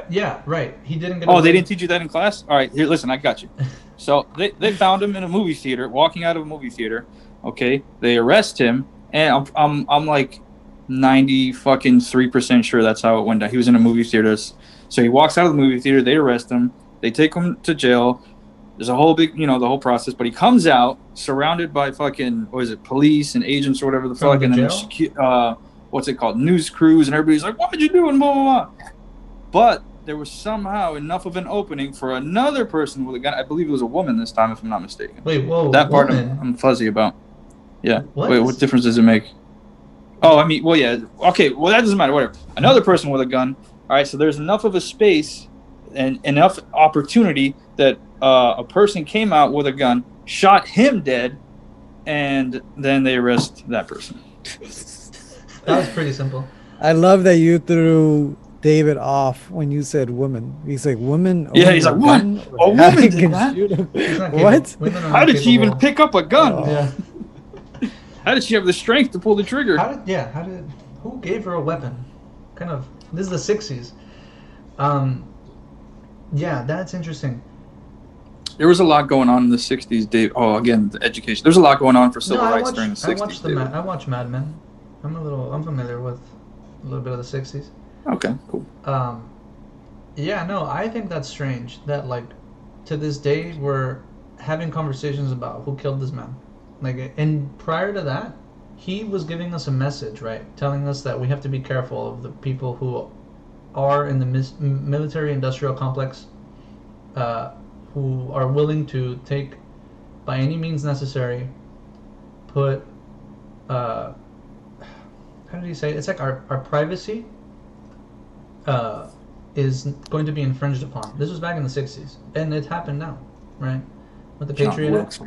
S2: Yeah, right. He didn't get away.
S1: Oh, they didn't teach you that in class? All right, here, listen, I got you. So they found him in a movie theater, walking out of a movie theater. Okay, they arrest him, and I'm like 93% sure that's how it went down. He was in a movie theater, so he walks out of the movie theater. They arrest him. They take him to jail. There's a whole big, the whole process. But he comes out surrounded by fucking, what is it, police and agents or whatever the fuck, and then what's it called, news crews, and everybody's like, "What you doing?" Blah blah blah. But there was somehow enough of an opening for another person with a gun. I believe it was a woman this time, if I'm not mistaken.
S2: Wait, whoa,
S1: that part I'm fuzzy about. Yeah.
S2: What?
S1: Wait, what difference does it make? Oh, I mean, well, yeah. Okay, well, that doesn't matter. Whatever. Another person with a gun. All right, so there's enough of a space and enough opportunity that a person came out with a gun, shot him dead, and then they arrest that person.
S2: That was pretty simple.
S3: I love that you threw David off when you said woman. He's like, woman?
S1: Yeah, he's like, what? A woman did that?
S3: What?
S1: How did she even pick up a gun?
S3: Oh.
S2: Yeah.
S1: How did she have the strength to pull the trigger?
S2: Who gave her a weapon? This is the 60s. Yeah, that's interesting.
S1: There was a lot going on in the 60s, Dave. Oh, again, the education. There's a lot going on for civil rights during the 60s.
S2: I watch Mad Men. I'm familiar with a little bit of the 60s.
S1: Okay, cool.
S2: Yeah, no, I think that's strange that, like, to this day we're having conversations about who killed this man. Like, and prior to that, he was giving us a message, right? Telling us that we have to be careful of the people who are in the military-industrial complex, who are willing to take, by any means necessary, put, how did he say it? It's like our privacy is going to be infringed upon. This was back in the 60s, and it happened now, right? With the Patriot Act.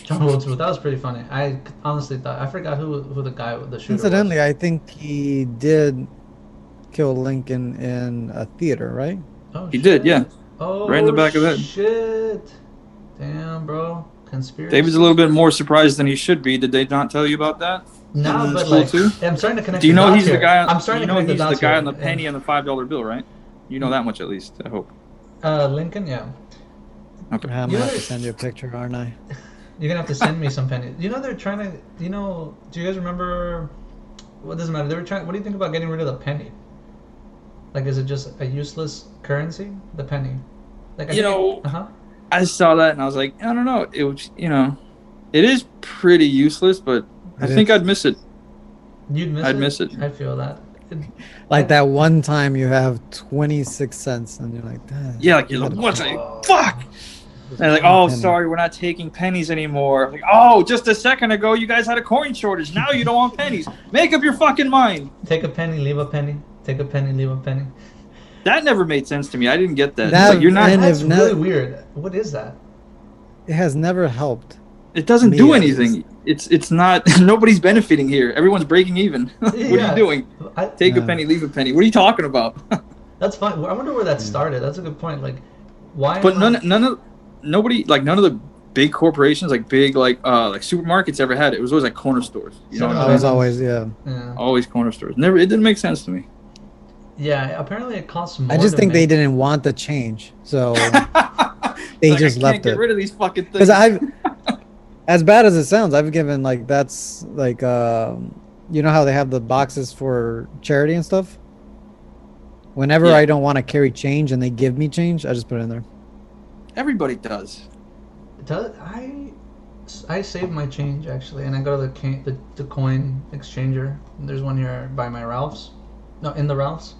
S2: John Wilkes Booth. That was pretty funny. I honestly thought, I forgot who the shooter
S3: Incidentally,
S2: was.
S3: I think he did kill Lincoln in a theater, right?
S2: Oh,
S1: He
S2: shit.
S1: did, yeah.
S2: Oh,
S1: right in the back of the head.
S2: Shit. Damn, bro. Conspiracy.
S1: David's a little bit more surprised than he should be. Did they not tell you about that?
S2: No, but like,
S1: too?
S2: I'm starting to connect.
S1: Do you know he's the guy?
S2: I'm starting to connect the dots
S1: he's the guy
S2: here.
S1: on the penny and the $5 bill, right? You know that much at least. I hope.
S2: Lincoln, yeah.
S3: Okay. I'm gonna have to send you a picture, aren't I?
S2: You're gonna have to send me some pennies. You know they're trying to. You know, do you guys remember? What doesn't matter. They were trying. What do you think about getting rid of the penny? Like, is it just a useless currency? The penny. Like,
S1: I saw that and I was like, I don't know. It was, it is pretty useless, but I think I'd miss it.
S2: You'd miss it?
S1: I'd miss it.
S2: I feel that.
S3: Like that one time you have 26 cents and you're like, damn.
S1: Yeah, like, you're like, what's it? Fuck! And they're like, oh, sorry, we're not taking pennies anymore. I'm like, oh, just a second ago, you guys had a coin shortage. Now you don't want pennies. Make up your fucking mind.
S2: Take a penny, leave a penny. Take a penny, leave a penny.
S1: That never made sense to me. I didn't get that.
S3: That
S1: you're not.
S2: That's really weird. What is that?
S3: It has never helped.
S1: It doesn't do anything. It's not. Nobody's benefiting here. Everyone's breaking even. What are you doing? Take a penny, leave a penny. What are you talking about?
S2: That's fine. I wonder where that started. That's a good point. Like, why?
S1: But none of the big corporations, like big like supermarkets ever had it. It was always like corner stores. You know,
S3: it was always
S1: always corner stores. Never. It didn't make sense to me.
S2: Yeah, apparently it costs more.
S3: I just think they didn't want the change, so they just left it.
S1: Get rid of these fucking things.
S3: Because as bad as it sounds, I've given that's like you know how they have the boxes for charity and stuff. Whenever I don't want to carry change and they give me change, I just put it in there.
S1: Everybody does.
S2: I save my change actually, and I go to the coin exchanger. There's one here by my Ralph's. No, in the Ralph's.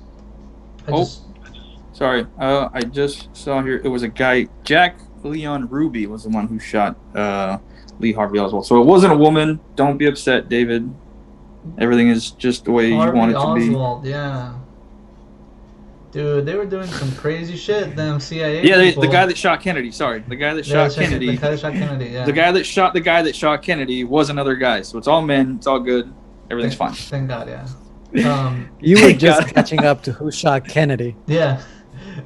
S1: Sorry. I just saw here. It was a guy. Jack Leon Ruby was the one who shot Lee Harvey Oswald. So it wasn't a woman. Don't be upset, David. Everything is just the way you want it to be.
S2: Oswald, yeah. Dude, they were doing some crazy shit. Them CIA.
S1: Yeah,
S2: people.
S1: the guy that shot Kennedy. Sorry, the guy that shot Kennedy.
S2: The guy that shot Kennedy. Yeah.
S1: The guy that shot Kennedy was another guy. So it's all men. It's all good. Everything's fine.
S2: Thank God. Yeah.
S3: You were just catching up to who shot Kennedy.
S2: Yeah.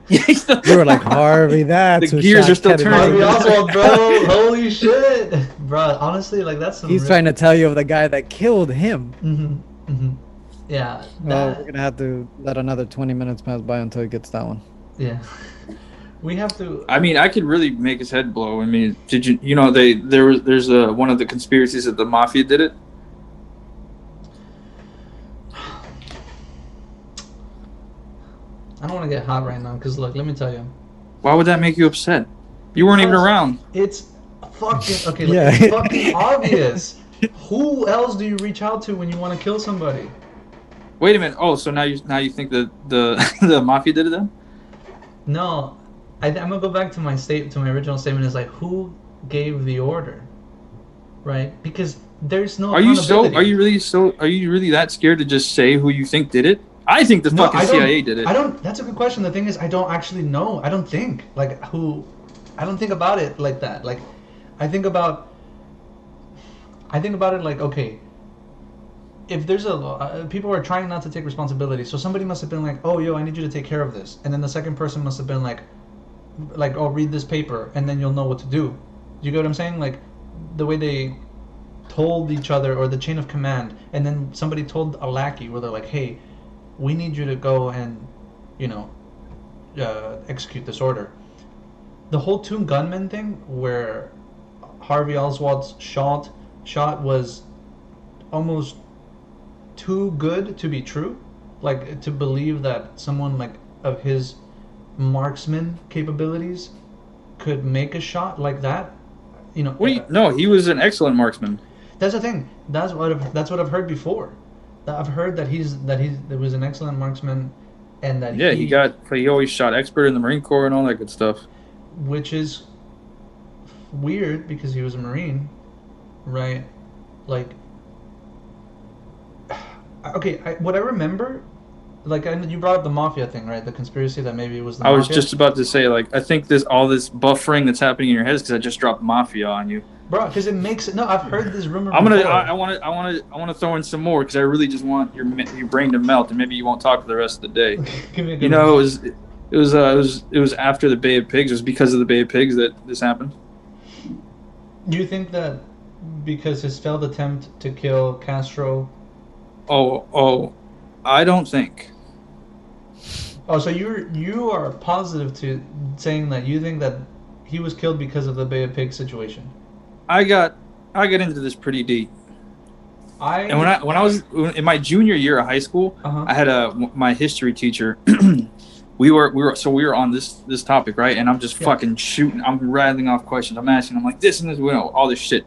S1: You
S3: were like, Harvey, that's
S1: the
S3: who
S1: gears
S3: shot
S1: are still
S3: Kennedy.
S1: turning.
S2: Harvey Oswald, bro. Holy shit. Bro, honestly, like that's some
S3: He's trying to tell you of the guy that killed him.
S2: Mm-hmm. Mm-hmm. Yeah.
S3: Well, we're gonna have to let another 20 minutes pass by until he gets that one.
S2: Yeah. We have to.
S1: I mean, I could really make his head blow. I mean, did you? You know, there's one of the conspiracies that the mafia did it.
S2: I don't want to get hot right now because look, let me tell you.
S1: Why would that make you upset? You weren't even around.
S2: It's fucking okay.
S3: Yeah.
S2: It's fucking obvious. Who else do you reach out to when you want to kill somebody?
S1: Wait a minute. Oh, so now you think that the mafia did it then?
S2: No, I'm gonna go back to my original statement. Is like who gave the order, right? Because there's no.
S1: Are you really that scared to just say who you think did it? I think the fucking CIA did it.
S2: I don't. That's a good question. The thing is, I don't actually know. I don't think I don't think about it like that. Like, I think about it like, okay, if there's people are trying not to take responsibility, so somebody must have been like, oh, yo, I need you to take care of this, and then the second person must have been like, oh, read this paper, and then you'll know what to do. Do you get what I'm saying? Like, the way they told each other, or the chain of command, and then somebody told a lackey, where they're like, hey, we need you to go and, execute this order. The whole two gunmen thing, where Harvey Oswald's shot was almost too good to be true, like to believe that someone like of his marksman capabilities could make a shot like that.
S1: No, he was an excellent marksman.
S2: That's the thing. That's what I've heard before. I've heard that he was an excellent marksman, and that
S1: he always shot expert in the Marine Corps and all that good stuff.
S2: Which is weird because he was a Marine, right? Like, okay, what I remember, you brought up the mafia thing, right? The conspiracy that maybe it was the
S1: I
S2: mafia.
S1: was just about to say, like, I think all this buffering that's happening in your head is because I just dropped mafia on you.
S2: Bro, because it makes it. No, I've heard this rumor
S1: I
S2: before.
S1: want to throw in some more because I really just want your brain to melt, and maybe you won't talk for the rest of the day.
S2: Give me a good
S1: You know,
S2: one.
S1: it was after the Bay of Pigs. It was because of the Bay of Pigs that this happened.
S2: Do you think that because his failed attempt to kill Castro?
S1: Oh, I don't think.
S2: Oh, so you are positive to saying that you think that he was killed because of the Bay of Pigs situation?
S1: I got into this pretty deep. And when I was in my junior year of high school, I had my history teacher. we were on this topic, right? And I'm just fucking shooting. I'm rattling off questions. I'm asking. I'm like this and this, all this shit.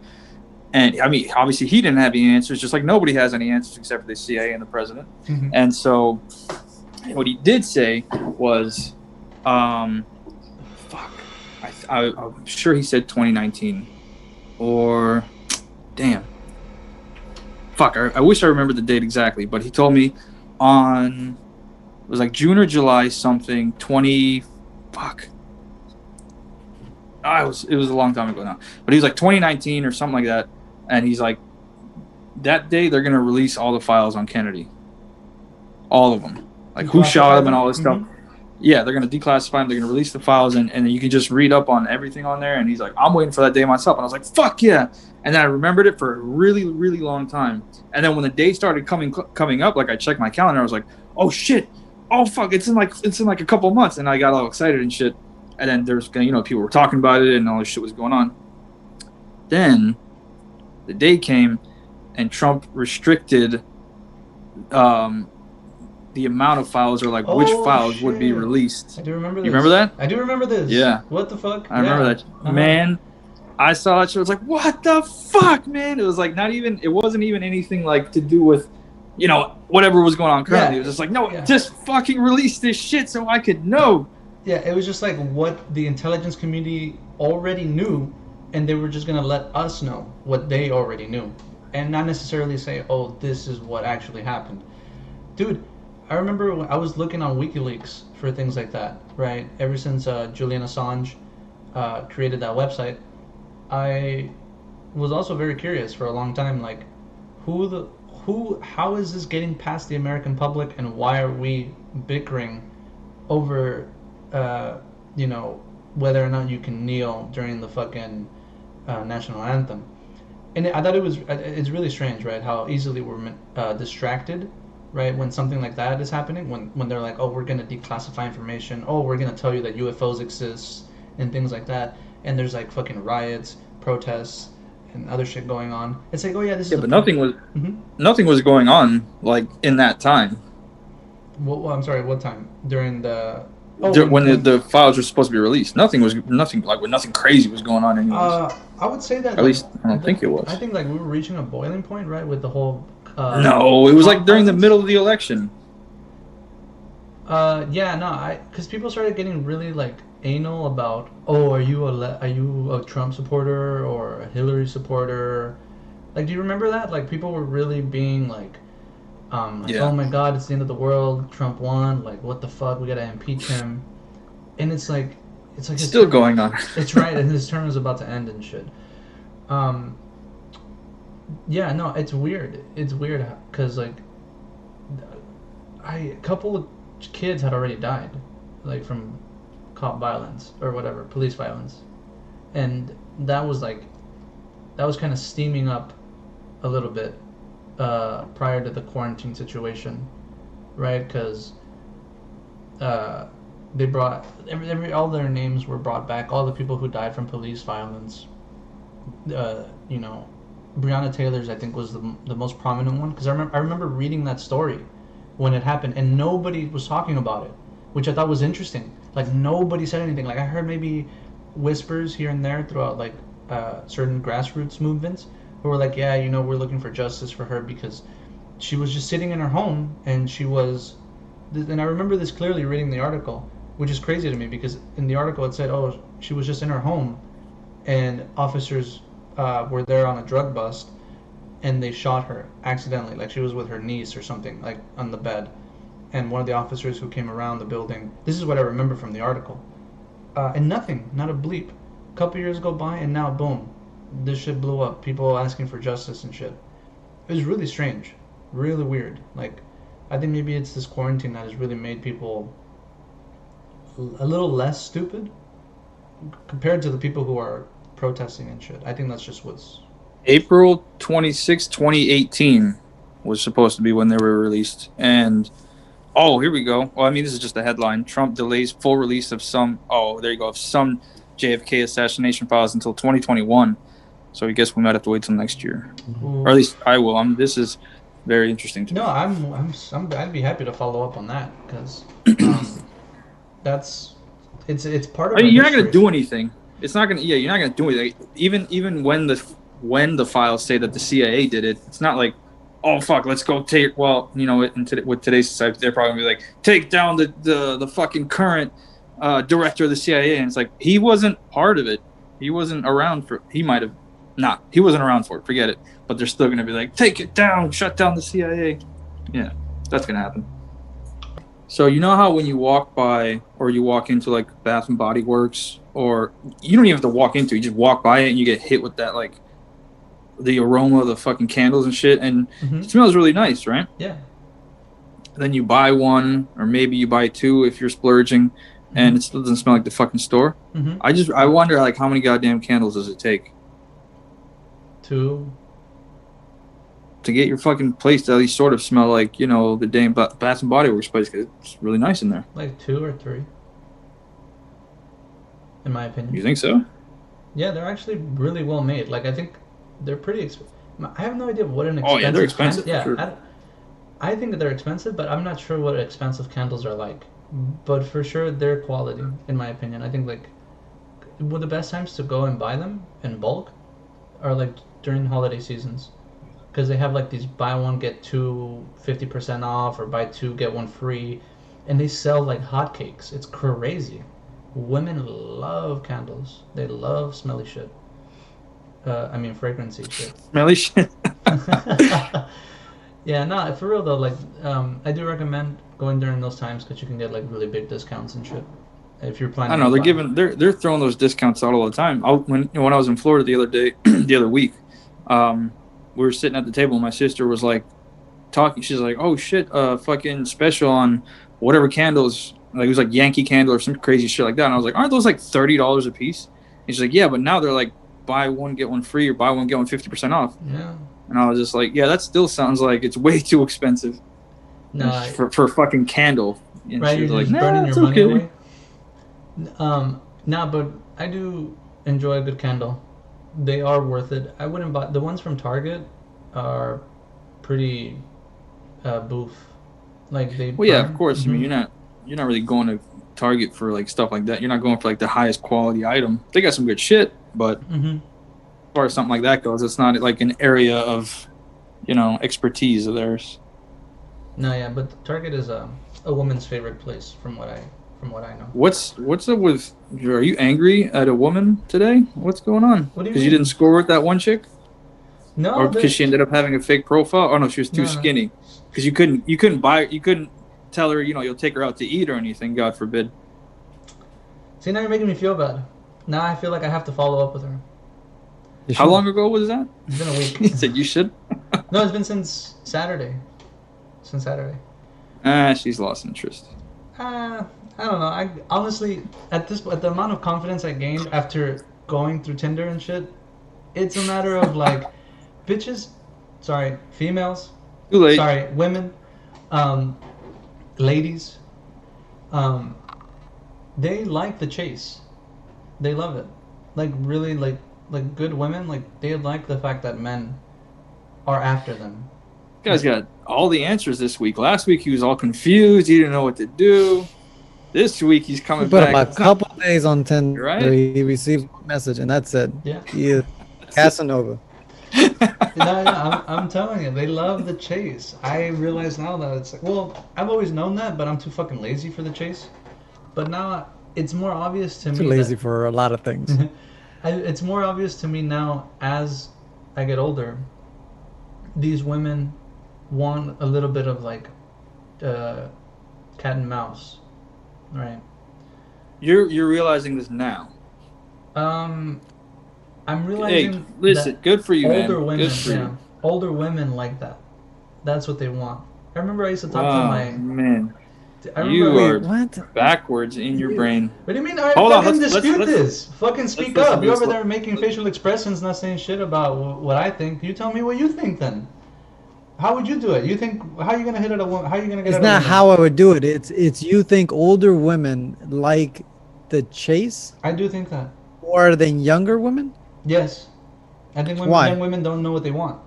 S1: And I mean, obviously, he didn't have any answers. Just like nobody has any answers except for the CIA and the president.
S2: Mm-hmm.
S1: And so, what he did say was, I'm sure he said 2019, or damn. Fuck, I wish I remembered the date exactly, but he told me it was like June or July something, 20, fuck. It was a long time ago now. But he was like 2019 or something like that, and he's like, that day they're going to release all the files on Kennedy. All of them. Like who shot him and all this stuff. Yeah, they're going to declassify them, they're going to release the files, and you can just read up on everything on there, and he's like, I'm waiting for that day myself. And I was like, fuck yeah. And then I remembered it for a really, really long time. And then when the day started coming up, like I checked my calendar, I was like, oh shit, oh fuck, it's in like a couple of months. And I got all excited and shit. And then there's, people were talking about it and all this shit was going on. Then the day came and Trump restricted the amount of files, or like which files would be released.
S2: I do remember this.
S1: You remember that?
S2: I do remember this.
S1: Yeah.
S2: What the fuck?
S1: I remember that. Man, I saw that shit. I was like, what the fuck, man? It was like it wasn't even anything like to do with, whatever was going on currently. It was just like, no, just fucking release this shit so I could know.
S2: Yeah, it was just like what the intelligence community already knew, and they were just going to let us know what they already knew. And not necessarily say, oh, this is what actually happened. Dude, I remember when I was looking on WikiLeaks for things like that, right? Ever since Julian Assange created that website, I was also very curious for a long time, like, how is this getting past the American public, and why are we bickering over, whether or not you can kneel during the fucking national anthem? And I thought it's really strange, right? How easily we're distracted, right? When something like that is happening, when they're like, oh, we're going to declassify information, oh, we're going to tell you that UFOs exist and things like that. And there's like fucking riots, protests, and other shit going on. It's like, oh yeah, this is.
S1: But nothing was going on like in that time.
S2: Well, I'm sorry. What time? During the.
S1: When the files were supposed to be released, nothing crazy was going on anyways.
S2: I would say that.
S1: At least I don't think it was.
S2: I think like we were reaching a boiling point, right, with the whole.
S1: No, it was like during the middle of the election.
S2: Because people started getting really like anal about, oh, are you a Trump supporter or a Hillary supporter? Like, do you remember that? Like, people were really being like, oh my God, it's the end of the world. Trump won. Like, what the fuck? We gotta impeach him. And it's still
S1: going on.
S2: It's right, and his term is about to end and shit. Yeah, no, it's weird. It's weird because like, a couple of kids had already died, like from cop violence or whatever, police violence, and that was kind of steaming up a little bit prior to the quarantine situation, right? Because they brought all their names were brought back, all the people who died from police violence. Breonna Taylor's, I think, was the most prominent one, because I remember reading that story when it happened, and nobody was talking about it, which I thought was interesting. Like, nobody said anything. Like, I heard maybe whispers here and there throughout like certain grassroots movements who were like, yeah, we're looking for justice for her because she was just sitting in her home, and and I remember this clearly reading the article, which is crazy to me because in the article it said, oh, she was just in her home and officers were there on a drug bust, and they shot her accidentally, like she was with her niece or something, like on the bed, and one of the officers who came around the building. This is what I remember from the article. And nothing, not a bleep. A couple years go by, and now boom, this shit blew up. People asking for justice and shit. It was really strange, really weird. Like, I think maybe it's this quarantine that has really made people a little less stupid compared to the people who are protesting and shit. I think that's just what's...
S1: April 26, 2018 was supposed to be when they were released. And, oh, here we go. Well, I mean, this is just a headline. Trump delays full release of some, oh, there you go, of some JFK assassination files until 2021. So I guess we might have to wait till next year.
S2: Ooh.
S1: Or at least I will. This is very interesting to me.
S2: No, I'd be happy to follow up on that, because that's... It's part of.
S1: I mean, you're not going to do anything. It's not going to. Yeah, you're not going to do anything. Even when the files say that the CIA did it, it's not like, oh fuck, let's go take. Well, you know, with today's society, they're probably gonna be like, take down the fucking current director of the CIA, and it's like, he wasn't part of it. He wasn't around for. He might have not. He wasn't around for it. Forget it. But they're still gonna be like, take it down, shut down the CIA. Yeah, that's gonna happen. So you know how when you walk by or you walk into like Bath and Body Works, or you don't even have to walk into it, you just walk by it and you get hit with that, like, the aroma of the fucking candles and shit, and it smells really nice, right?
S2: Yeah.
S1: Then you buy one, or maybe you buy two if you're splurging, and it still doesn't smell like the fucking store. I wonder, like, how many goddamn candles does it take?
S2: 2.
S1: To get your fucking place to at least sort of smell like, you know, the damn Bath and Body Works place, 'cause it's really nice in there.
S2: Like 2 or 3, in my opinion.
S1: You think so?
S2: Yeah, they're actually really well made. Like, I think they're pretty expensive. I have no idea what an expensive...
S1: Oh, yeah, they're expensive.
S2: Yeah,
S1: sure.
S2: I think that they're expensive, but I'm not sure what expensive candles are like. But for sure, they're quality, in my opinion. I think, like, well, the best times to go and buy them in bulk are, like, during holiday seasons. Because they have, like, these buy one, get two 50% off, or buy two, get one free. And they sell like hotcakes. It's crazy. Women love candles. They love smelly shit. Fragrancy shit.
S1: Smelly shit?
S2: Yeah, no, for real though, like, I do recommend going during those times, because you can get, like, really big discounts and shit. If you're planning.
S1: I don't know, they're throwing those discounts out all the time. When I was in Florida the other week, we were sitting at the table and my sister was like talking. She's like, oh shit, fucking special on whatever candles. Like, it was like Yankee Candle or some crazy shit like that. And I was like, aren't those like $30 a piece? And she's like, yeah, but now they're like buy one get one free, or buy one get one 50% off.
S2: Yeah.
S1: And I was just like, yeah, that still sounds like it's way too expensive.
S2: No,
S1: for a fucking candle. And
S2: right,
S1: she was
S2: you're
S1: like,
S2: just burning your money
S1: okay.
S2: away. No, but I do enjoy a good candle. They are worth it. I wouldn't buy the ones from Target. Are pretty boof. Like, they.
S1: Well, yeah, of course. I mean, you're not really going to Target for like stuff like that. You're not going for like the highest quality item. They got some good shit, but as far as something like that goes, it's not like an area of, you know, expertise of theirs.
S2: No, yeah, but Target is a woman's favorite place, from what I know.
S1: What's up with? Are you angry at a woman today? What's going on?
S2: What do you mean?
S1: Because you didn't score with that one chick?
S2: No,
S1: or because she ended up having a fake profile? Oh no, she was too skinny. Because you couldn't tell her, you know, you'll take her out to eat or anything. God forbid.
S2: See, now you're making me feel bad. Now I feel like I have to follow up with her.
S1: How long ago was that?
S2: It's been a week.
S1: He said you should.
S2: No, it's been since Saturday.
S1: She's lost interest.
S2: I don't know. I honestly, at the amount of confidence I gained after going through Tinder and shit, it's a matter of like, females.
S1: Too late.
S2: Sorry, women, ladies. They like the chase. They love it. Like, really, like good women, like, they like the fact that men are after them.
S1: You guys got all the answers this week. Last week he was all confused. He didn't know what to do. This week he's coming back.
S3: But a couple of days on Tinder,
S1: right?
S3: He received a message, and that's it.
S2: Yeah.
S3: He is Casanova.
S2: No, I'm telling you, they love the chase. I realize now that it's like, well, I've always known that, but I'm too fucking lazy for the chase. But now it's more obvious to me.
S3: Too lazy for a lot of things.
S2: It's more obvious to me now as I get older. These women want a little bit of like cat and mouse, right?
S1: You're realizing this now.
S2: I'm
S1: Hey,
S2: realizing
S1: listen,
S2: that
S1: good for you, man.
S2: older women,
S1: Good for
S2: yeah,
S1: you.
S2: older women like that. That's what they want. I remember I used to talk to
S1: Wow,
S2: my.
S1: man,
S2: I
S1: you
S2: remember.
S3: Wait,
S1: are
S3: what?
S1: backwards in your brain.
S2: What do you mean? I
S1: Hold on,
S2: fucking
S1: let's
S2: dispute
S1: let's
S2: this. Fucking
S1: let's
S2: speak
S1: listen
S2: up.
S1: to
S2: You
S1: this.
S2: over there making facial expressions, not saying shit about what I think. You tell me what you think then. How would you do it? You think how are you gonna hit at a woman? How are you gonna get
S3: It's
S2: at a
S3: not
S2: woman?
S3: how I would do it. It's you think older women like the chase
S2: I do think that.
S3: more than younger women?
S2: Yes, I think young
S3: Why?
S2: women don't know what they want.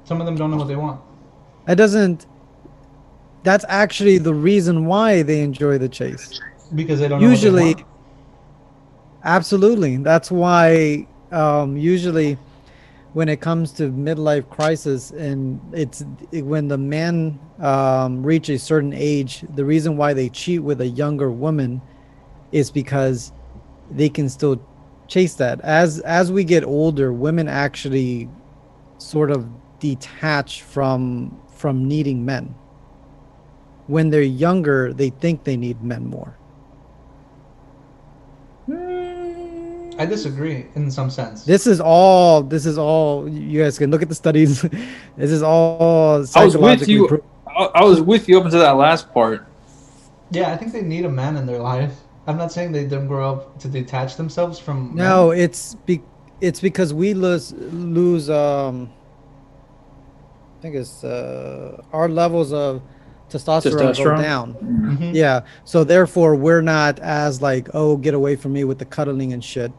S2: Some of them don't know what they want
S3: That doesn't. That's actually the reason why they enjoy the chase.
S2: because they don't know what they
S3: Usually,
S2: want.
S3: absolutely. That's why usually when it comes to midlife crisis and when the man reach a certain age, the reason why they cheat with a younger woman is because they can still chase that. As we get older, women actually sort of detach from needing men. When they're younger, they think they need men more.
S2: I disagree in some sense.
S3: This is all you guys can look at the studies. This is all
S1: I was with
S3: psychologically
S1: you.
S3: proven.
S1: I was with you up until that last part.
S2: Yeah, I think they need a man in their life. I'm not saying they don't grow up to detach themselves from men.
S3: No, it's because we lose I think it's our levels of testosterone go
S1: Testosterone.
S3: down.
S2: Mm-hmm.
S3: Yeah. So therefore we're not as like, oh, get away from me with the cuddling and shit.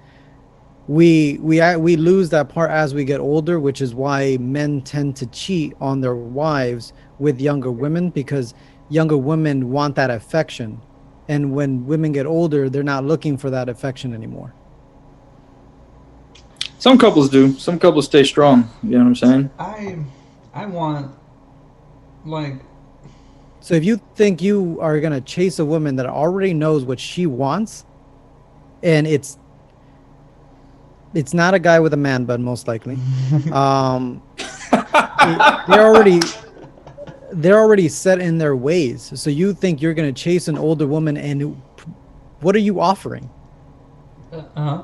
S3: We lose that part as we get older, which is why men tend to cheat on their wives with younger women because younger women want that affection. And when women get older, they're not looking for that affection anymore.
S1: Some couples do. Some couples stay strong. You know what I'm saying?
S2: I want like
S3: So if you think you are going to chase a woman that already knows what she wants and it's not a guy with a man bun most likely. Um they're already set in their ways. So you think you're going to chase an older woman and what are you offering?
S2: uh-huh.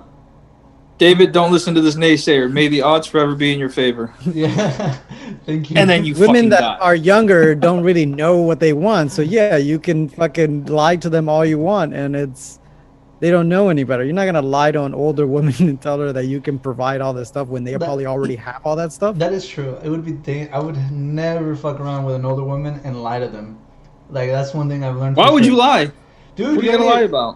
S1: David, don't listen to this naysayer. May the odds forever be in your favor.
S2: Yeah. Thank you.
S1: And then you
S3: Women
S1: fucking
S3: that
S1: die.
S3: are younger don't really know what they want. So yeah, you can fucking lie to them all you want and they don't know any better. You're not gonna lie to an older woman and tell her that you can provide all this stuff when they
S2: that
S3: probably already have all that stuff.
S2: that is true. It would be I would never fuck around with an older woman and lie to them. Like that's one thing I've learned.
S1: Why
S2: for
S1: would
S2: sure.
S1: you lie?
S2: Dude?
S1: What are you gonna lie about?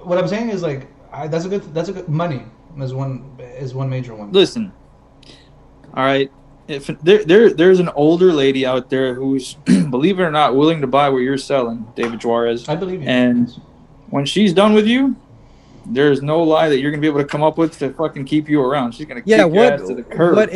S2: What I'm saying is like that's a good money is one major one.
S1: Listen. All right. If there's an older lady out there who's, believe it or not, willing to buy what you're selling, David Juarez.
S2: I believe you.
S1: And when she's done with you, there's no lie that you're gonna be able to come up with to fucking keep you around. She's gonna
S3: Yeah,
S1: kick your ass to the curb.
S3: what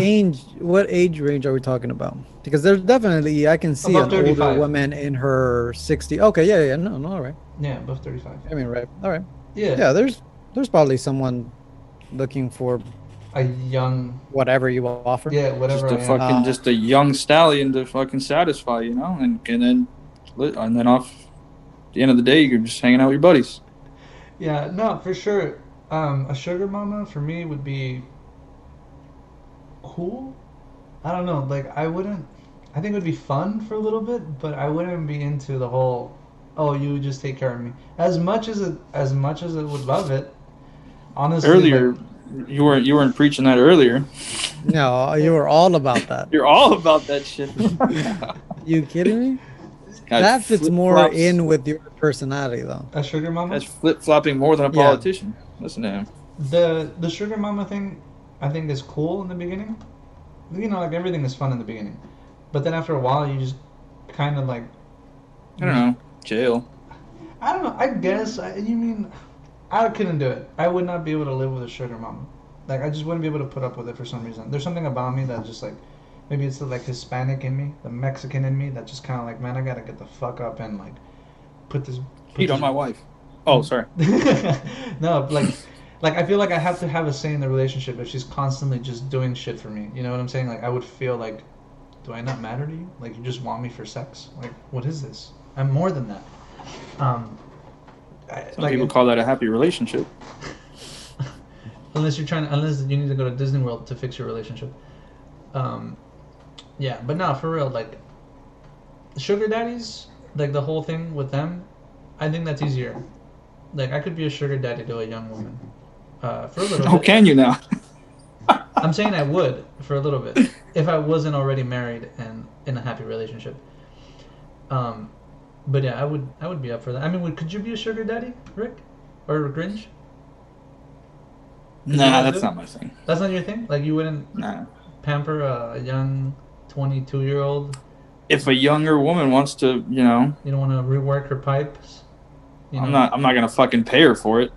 S3: age range are we talking about? Because there's definitely I can see
S2: Above
S3: an older
S2: 35.
S3: woman in her 60. Okay, yeah, no, all right.
S2: Yeah, above 35.
S3: I mean, right, all right.
S2: Yeah.
S3: Yeah, there's probably someone looking for
S2: A young.
S3: whatever you will offer.
S2: Yeah, whatever.
S1: Just a
S2: I am.
S1: fucking just a young stallion to fucking satisfy, you know, and then off at the end of the day you're just hanging out with your buddies.
S2: Yeah, no, for sure. A sugar mama for me would be cool. I don't know. Like I wouldn't. I think it would be fun for a little bit, but I wouldn't be into the whole. Oh, you just take care of me. As much as it would love it. Honestly,
S1: Earlier,
S2: like,
S1: you weren't preaching that earlier.
S3: No, you were all about that.
S1: You're all about that shit.
S3: You kidding me?
S1: Guy
S3: That fits more
S1: flip-flops.
S3: in with your personality, though.
S2: a sugar mama.
S1: That's flip flopping more than a
S3: Yeah.
S1: politician. Listen to him.
S2: The sugar mama thing, I think is cool in the beginning. You know, like everything is fun in the beginning, but then after a while, you just kind of like.
S1: I don't know. Jail.
S2: I don't know. I guess you mean I couldn't do it. I would not be able to live with a sugar mama. Like I just wouldn't be able to put up with it for some reason. There's something about me that just like maybe it's the like Hispanic in me, the Mexican in me that just kind of like man, I gotta get the fuck up and like put this.
S1: Cheat on my wife. Oh, sorry.
S2: No, like I feel like I have to have a say in the relationship if she's constantly just doing shit for me. You know what I'm saying? Like I would feel like, do I not matter to you? Like you just want me for sex? Like what is this? I'm more than that. Some
S1: people call that a happy relationship.
S2: Unless you need to go to Disney World to fix your relationship. Yeah, but no, for real, like sugar daddies, like the whole thing with them, I think that's easier. Like I could be a sugar daddy to a young woman, for a little bit.
S1: Oh, can you now?
S2: I'm saying I would for a little bit if I wasn't already married and in a happy relationship. But yeah, I would be up for that. I mean, could you be a sugar daddy, Rick, or Grinch?
S1: Nah, that's not my thing.
S2: That's not your thing. Like you wouldn't pamper a young 22-year-old.
S1: If a younger woman wants to,
S2: you don't want to rework her pipes.
S1: I'm not gonna fucking pay her for it.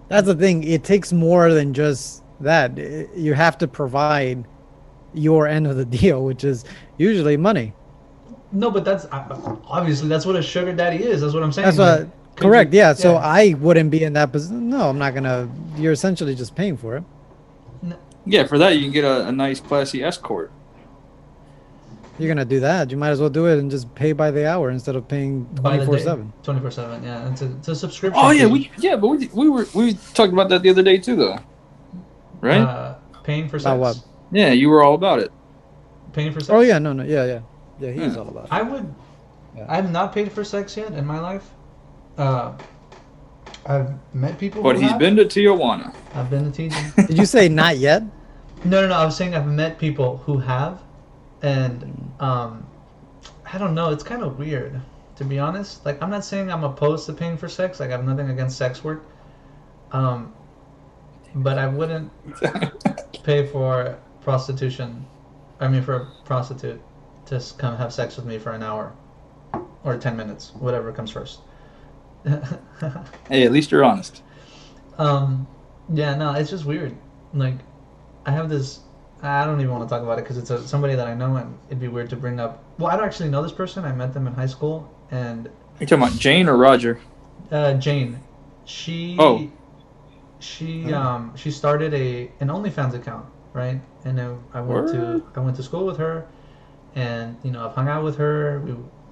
S3: That's the thing. It takes more than just that. You have to provide your end of the deal, which is usually money.
S2: No, but that's obviously that's what a sugar daddy is. That's what I'm saying.
S3: That's what. Correct. Yeah. So I wouldn't be in that position. No, I'm not gonna. You're essentially just paying for it.
S2: No.
S1: Yeah, for that you can get a nice, classy escort.
S3: You're gonna do that. You might as well do it and just pay by the hour instead of paying 24/7.
S2: 24/7. Yeah, it's a subscription.
S1: Oh yeah, but we talked about that the other day too, though. Right?
S2: Paying for sex.
S3: About what?
S1: Yeah, you were all about it.
S2: Paying for sex.
S3: Oh yeah, no, yeah. He's all about it.
S2: I would. Yeah. I've not paid for sex yet in my life. I've met people.
S1: But he's been to Tijuana.
S2: I've been to Tijuana.
S3: Did you say not yet?
S2: No. I was saying I've met people who have, and I don't know. It's kind of weird, to be honest. Like I'm not saying I'm opposed to paying for sex. Like I have nothing against sex work. But I wouldn't pay for prostitution. I mean, for a prostitute to come have sex with me for an hour or 10 minutes, whatever comes first.
S1: Hey, at least you're honest.
S2: Yeah, no, it's just weird. Like, I have this. I don't even want to talk about it because it's somebody that I know, and it'd be weird to bring up. Well, I don't actually know this person. I met them in high school, and.
S1: You're talking about Jane or Roger?
S2: Jane. She started an OnlyFans account, right? And then I went to school with her, and I've hung out with her.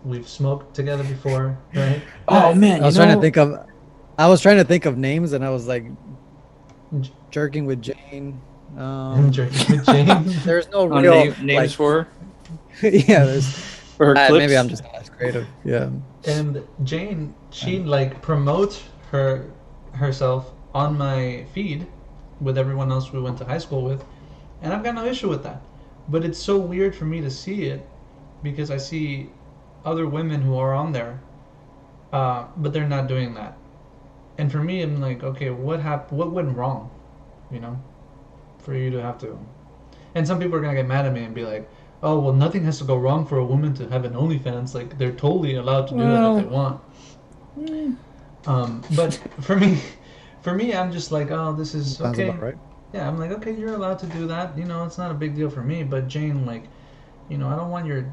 S2: We've smoked together before, right?
S1: Oh man,
S3: I was trying to think of names, and I was like, jerking with Jane.
S2: Jerking with Jane.
S3: There's no real
S1: names for her.
S3: Yeah, there's.
S1: For her clips.
S3: Maybe I'm just not as creative. Yeah.
S2: And Jane, she promotes herself on my feed with everyone else we went to high school with, and I've got no issue with that. But it's so weird for me to see it because I see other women who are on there, but they're not doing that. And for me, I'm like, okay, what went wrong, for you to have to. And some people are gonna get mad at me and be like, oh, well, nothing has to go wrong for a woman to have an OnlyFans. Like they're totally allowed to do that if they want. But for me, I'm just like, oh, this is
S3: sounds
S2: okay.
S3: About right.
S2: Yeah, I'm like, okay, you're allowed to do that. It's not a big deal for me. But Jane, like, I don't want your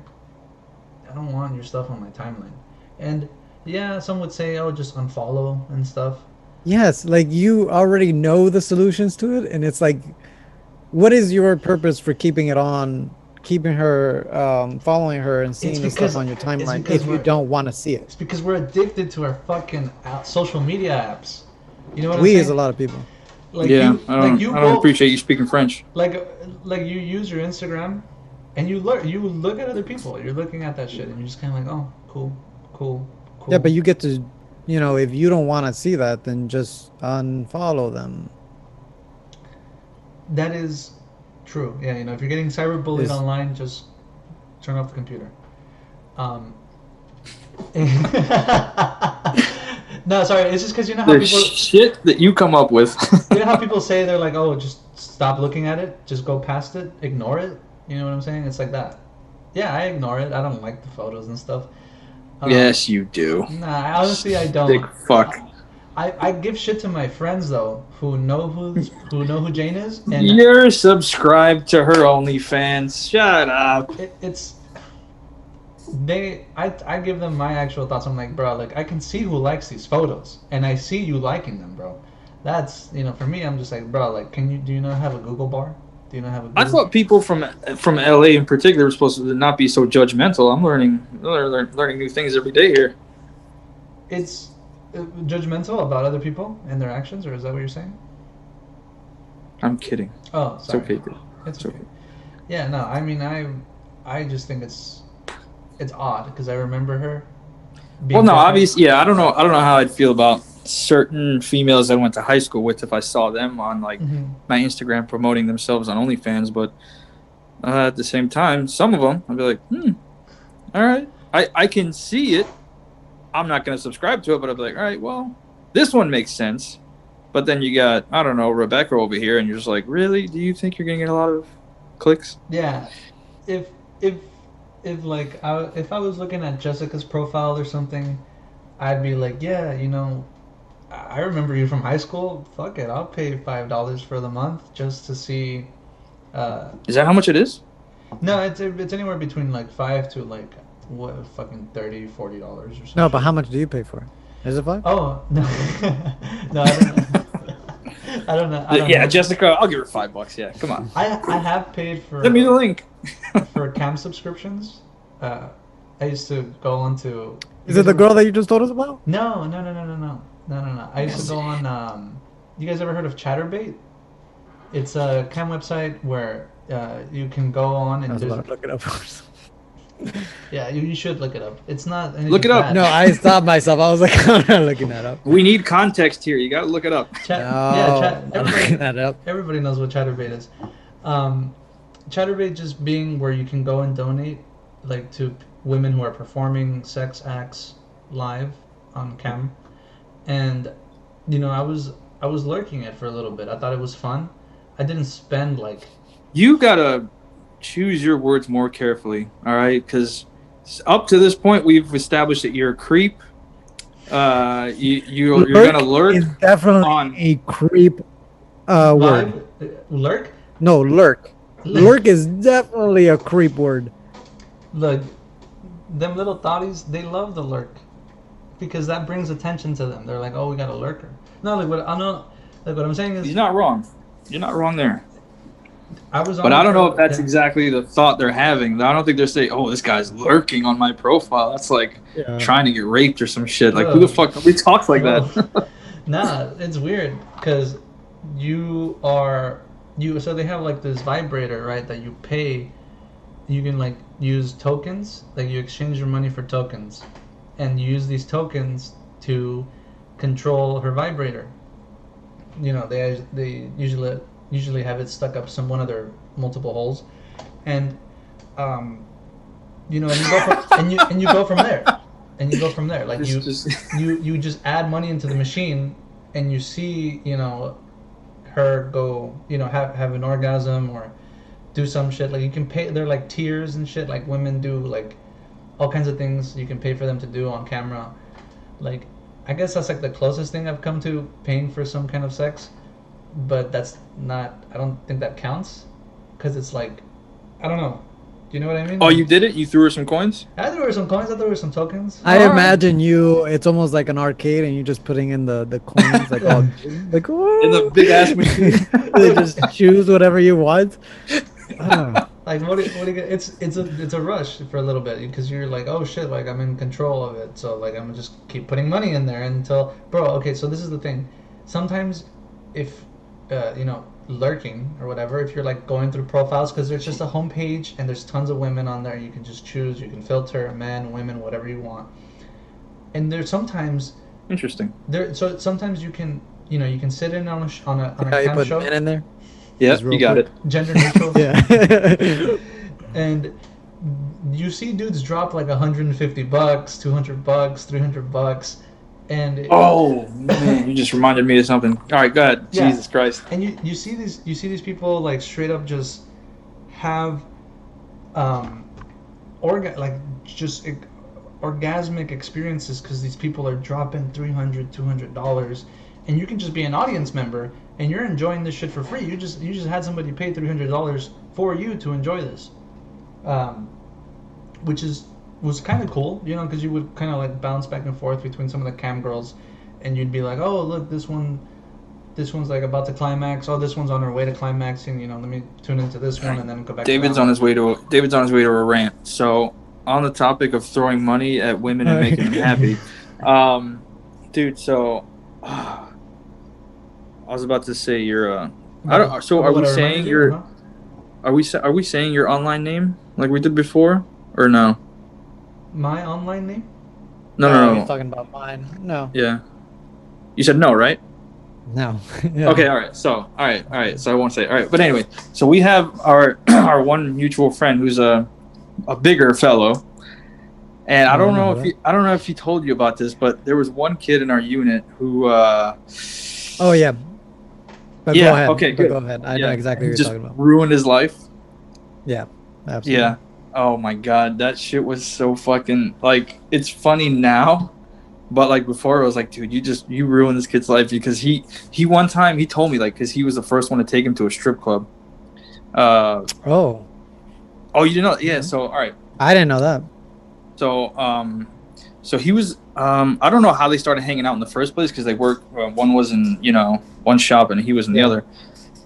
S2: stuff on my timeline. And yeah, some would say, oh, just unfollow and stuff.
S3: Yes, like you already know the solutions to it, and it's like, what is your purpose for keeping it on? Keeping her, following her, and seeing the stuff on your timeline if you don't want to see it.
S2: It's because we're addicted to our fucking social media apps. You know what I'm
S3: saying?
S2: We
S3: is a lot of people.
S1: Like yeah, I don't appreciate you speaking French.
S2: Like you use your Instagram, and you look at other people. You're looking at that shit, and you're just kind of like, oh, cool.
S3: Yeah, but you get to, if you don't want to see that, then just unfollow them.
S2: That is. True. Yeah, if you're getting cyberbullied online, just turn off the computer. No, sorry. It's just because how
S1: the
S2: people
S1: shit that you come up with.
S2: You know how people say they're like, oh, just stop looking at it, just go past it, ignore it. You know what I'm saying? It's like that. Yeah, I ignore it. I don't like the photos and stuff.
S1: Yes, you do.
S2: Nah, honestly, I don't.
S1: Big fuck.
S2: I give shit to my friends though, who know who Jane is. And
S1: you're subscribed to her OnlyFans. Shut up.
S2: I give them my actual thoughts. I'm like, bro, like I can see who likes these photos, and I see you liking them, bro. That's for me. I'm just like, bro, like, do you not have a Google bar? Do you not have a Google?
S1: I thought people from LA in particular were supposed to not be so judgmental. I'm learning new things every day here.
S2: it's judgmental about other people and their actions, or is that what you're saying?
S1: I'm kidding.
S2: Oh, sorry.
S1: It's okay, dude.
S2: It's okay. Yeah, no, I mean, I just think it's odd because I remember her.
S1: Well, no, obviously, yeah. I don't know how I'd feel about certain females I went to high school with if I saw them on like my Instagram promoting themselves on OnlyFans, but at the same time, some of them I'd be like, all right, I can see it. I'm not going to subscribe to it, but I'd be like, all right, well, this one makes sense. But then you got, I don't know, Rebecca over here, and you're just like, really? Do you think you're going to get a lot of clicks?
S2: Yeah. If like if I was looking at Jessica's profile or something, I'd be like, yeah, you know, I remember you from high school. Fuck it, I'll pay $5 for the month just to see.
S1: Is that how much it is?
S2: No, it's anywhere between like $5 to like what fucking $30-$40 or something.
S3: No, but how much do you pay for it? Is it $5?
S2: Oh no, no, I don't know. I don't know.
S1: Yeah, Jessica, I'll give her $5. Yeah, come on.
S2: I have paid for.
S1: Send me the link.
S2: For cam subscriptions. I used to go on to.
S3: Is it the girl that you just told us about?
S2: No. I used to go on. You guys ever heard of Chatterbait? It's a cam website where you can go on and.
S3: I was about to look it up.
S2: Yeah, you should look it up. It's not.
S1: Look it up.
S2: Bad.
S3: No, I stopped myself. I was like, I'm not looking that up.
S1: We need context here. You got to look it up.
S3: I'm looking that up.
S2: Everybody knows what Chatterbait is. Chatterbait just being where you can go and donate, like to women who are performing sex acts live on cam, and you know I was lurking it for a little bit. I thought it was fun. I didn't spend like.
S1: You gotta choose your words more carefully, all right? Because up to this point, we've established that you're a creep. You're gonna lurk.
S3: Is definitely
S1: on
S3: a creep word.
S2: Lurk?
S3: No, lurk. Lurk is definitely a creep word.
S2: Look, them little thotties, they love the lurk because that brings attention to them. They're like, "Oh, we got a lurker." No, like what I'm saying is,
S1: You're not wrong. You're not wrong there.
S2: But
S1: I don't know if that's exactly the thought they're having. I don't think they're saying, "Oh, this guy's lurking on my profile." That's like trying to get raped or some shit. Like, who the fuck nobody talks like that?
S2: Nah, it's weird because so they have like this vibrator, right, that you pay. You can like use tokens, like you exchange your money for tokens, and you use these tokens to control her vibrator. You know, they usually have it stuck up one of their multiple holes, and you know, and you go from, and you go from there, and you go from there. Like you just add money into the machine, and you see, you know, her go, you know, have an orgasm or do some shit. Like you can pay. They're like tiers and shit. Like women do like all kinds of things you can pay for them to do on camera. Like I guess that's like the closest thing I've come to paying for some kind of sex. But that's not. I don't think that counts, because it's like, I don't know. Do you know what I mean?
S1: Oh, you did it? You threw her some coins?
S2: I threw her some coins. I threw her some tokens.
S3: I imagine it's almost like an arcade, and you're just putting in the coins, like all like
S1: in the big ass machine.
S3: They just choose whatever you want.
S2: Like what do you get? It's a rush for a little bit because you're like, oh shit, like I'm in control of it. So like I'm gonna just keep putting money in there until, bro. Okay, so this is the thing. Sometimes, if you know, lurking or whatever, if you're like going through profiles, because there's just a homepage and there's tons of women on there, you can just choose, you can filter men, women, whatever you want. And there's sometimes
S1: interesting.
S2: So sometimes you can, you know, you can sit in on a
S3: you
S2: cam
S3: put
S2: show.
S3: men in there.
S1: Yeah, you got it.
S2: Gender neutral.
S3: Yeah.
S2: And you see dudes drop like $150, $200, $300. And
S1: oh man, you just reminded me of something. All right, go ahead. Yeah. Jesus Christ.
S2: And you see these people like straight up just have orgasmic experiences because these people are dropping $300, $200, and you can just be an audience member and you're enjoying this shit for free. You just had somebody pay $300 for you to enjoy this, which was kind of cool, you know, because you would kind of like bounce back and forth between some of the cam girls, and you'd be like, oh look, this one's like about to climax. Oh, this one's on her way to climaxing. You know, let me tune into this one and then go back.
S1: David's on his way to a rant. So on the topic of throwing money at women and making them happy, Dude. So, I was about to say you're. I don't. So, are we saying you're? Are we saying your online name like we did before, or no?
S2: My online name?
S1: No.
S3: He's talking about mine. No.
S1: Yeah. You said no, right?
S3: No. Yeah.
S1: Okay. All right. So, all right. So I won't say. All right. But anyway, so we have our our one mutual friend who's a bigger fellow, and I don't know if he told you about this, but there was one kid in our unit who.
S3: Oh yeah. But
S1: yeah.
S3: Go ahead.
S1: Okay. Good.
S3: Go ahead. I know exactly what you're talking about.
S1: Ruined his life.
S3: Yeah. Absolutely.
S1: Yeah. Oh my god, that shit was so fucking like. It's funny now. But like before, I was like, dude, you ruined this kid's life because he one time he told me like because he was the first one to take him to a strip club. Oh, you didn't know? Yeah. So all right.
S3: I didn't know that.
S1: So he was I don't know how they started hanging out in the first place because they worked. One was in one shop and he was in the other,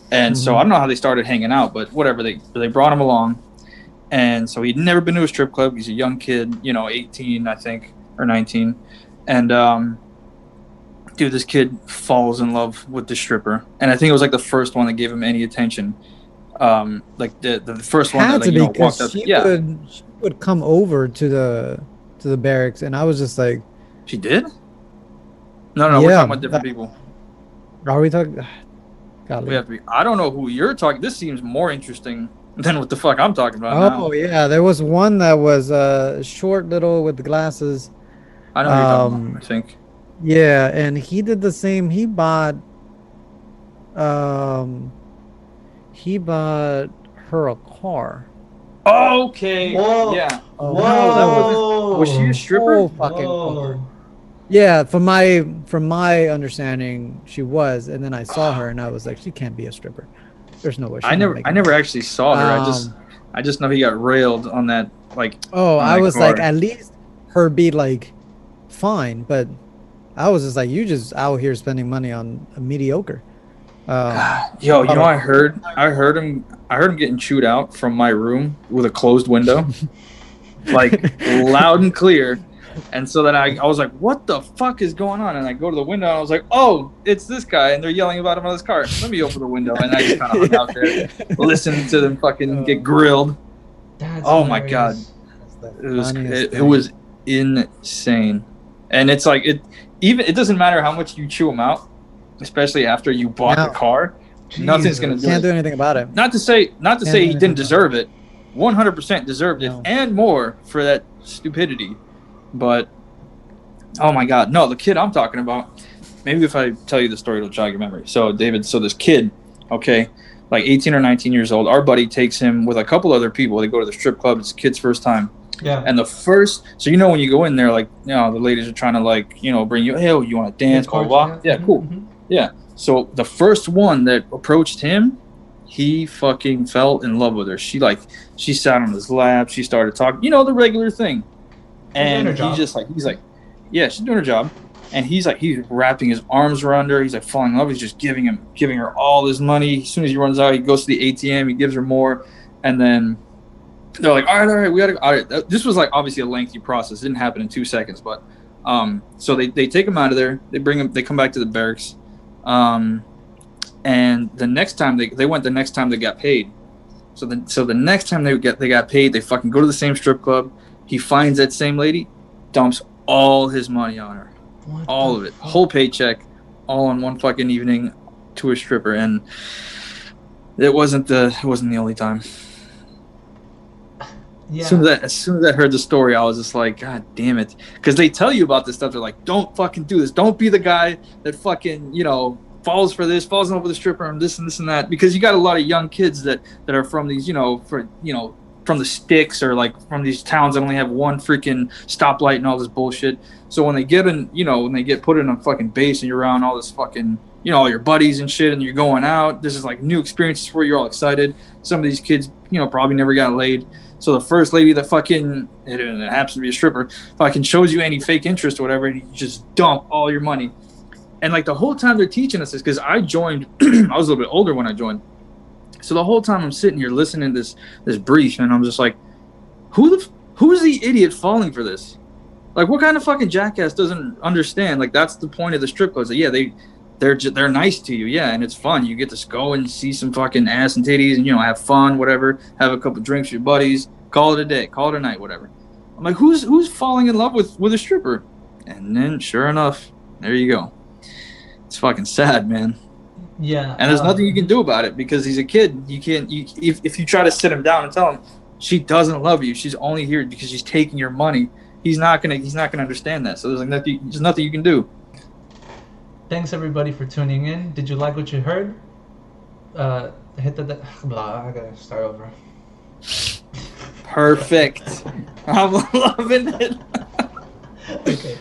S1: and so I don't know how they started hanging out, but whatever. They brought him along, and so he'd never been to a strip club. He's a young kid, 18 I think or 19. And dude, this kid falls in love with the stripper, and I think it was like the first one that gave him any attention. Like the first one that like, walked up.
S3: She would come over to the barracks, and I was just like,
S1: she did? No, we're talking about different people.
S3: Are we talking? God,
S1: we have to be. I don't know who you're talking. This seems more interesting than what the fuck I'm talking about.
S3: Oh yeah, there was one that was short, little with the glasses.
S1: I know who you're talking about, I think.
S3: Yeah, and he did the same. He bought her a car.
S1: Okay.
S2: Whoa.
S1: Yeah.
S2: Whoa.
S1: No, was she a stripper?
S3: Oh, fucking Whoa. Yeah, from my understanding, she was, and then I saw her, and I was like, she can't be a stripper. There's no way.
S1: I never actually saw her. I just know he got railed on that like.
S3: Oh, I was like, at least her be like fine, but I was just like, you just out here spending money on a mediocre.
S1: Yo, I heard him getting chewed out from my room with a closed window, like loud and clear. And so then I was like, what the fuck is going on? And I go to the window and I was like, oh, it's this guy. And they're yelling about him on his car. Let me open the window. And I just kind of hung out there, listening to them fucking get grilled. Oh my God. It was insane. And it's like, it doesn't matter how much you chew them out, especially after you bought the car. Jesus. Nothing's going to do it.
S3: Can't do anything about it.
S1: Not to say he didn't deserve it. 100% deserved it and more for that stupidity. But, oh my God. No, the kid I'm talking about, maybe if I tell you the story, it'll jog your memory. So, David, this kid, okay, like 18 or 19 years old, our buddy takes him with a couple other people. They go to the strip club. It's the kid's first time.
S2: Yeah.
S1: And so when you go in there, like, the ladies are trying to, like, bring you, hey, you want to dance, blah, blah, blah. Yeah, cool. Mm-hmm. Yeah. So, the first one that approached him, he fucking fell in love with her. She sat on his lap. She started talking, the regular thing. And he's like, yeah, she's doing her job. And he's wrapping his arms around her. He's like falling in love. He's just giving her all his money. As soon as he runs out, he goes to the ATM. He gives her more. And then they're like, all right, we got to, all right. This was like obviously a lengthy process. It didn't happen in 2 seconds. But so they take him out of there. They come back to the barracks. And the next time they went, the next time they got paid. So the next time they got paid, they fucking go to the same strip club. He finds that same lady, dumps all his money on her. All of it. Whole paycheck, all in one fucking evening to a stripper. And it wasn't the only time. Yeah. As soon as I heard the story, I was just like, God damn it. Because they tell you about this stuff. They're like, don't fucking do this. Don't be the guy that fucking, falls in love with a stripper and this and that. Because you got a lot of young kids that are from these, from the sticks or like from these towns that only have one freaking stoplight and all this bullshit. So when they get put in a fucking base and you're around all this fucking, all your buddies and shit and you're going out, this is like new experiences where you're all excited. Some of these kids, probably never got laid. So the first lady that fucking, it happens to be a stripper, fucking shows you any fake interest or whatever and you just dump all your money. And like the whole time they're teaching us this, because I joined, I was a little bit older when I joined. So the whole time I'm sitting here listening to this brief, and I'm just like, who's the idiot falling for this? Like, what kind of fucking jackass doesn't understand? Like, that's the point of the strip clubs. Like, yeah, they're nice to you, yeah, and it's fun. You get to go and see some fucking ass and titties, and have fun, whatever. Have a couple drinks with your buddies. Call it a day, call it a night, whatever. I'm like, who's falling in love with a stripper? And then, sure enough, there you go. It's fucking sad, man.
S2: Yeah.
S1: And there's nothing you can do about it because he's a kid. You can't. If you try to sit him down and tell him she doesn't love you, she's only here because she's taking your money. He's not gonna understand that. So there's nothing you can do.
S2: Thanks everybody for tuning in. Did you like what you heard? Hit the blah. I gotta start over.
S1: Perfect. I'm loving it.
S2: Okay.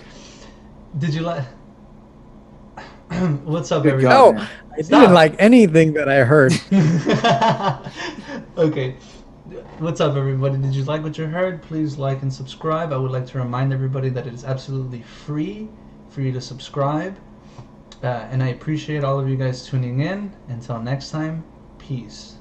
S2: Did you like? What's up,
S1: Good
S2: everybody?
S1: God,
S3: No, I didn't like anything that I heard.
S2: Okay. What's up, everybody? Did you like what you heard? Please like and subscribe. I would like to remind everybody that it is absolutely free for you to subscribe. And I appreciate all of you guys tuning in. Until next time, peace.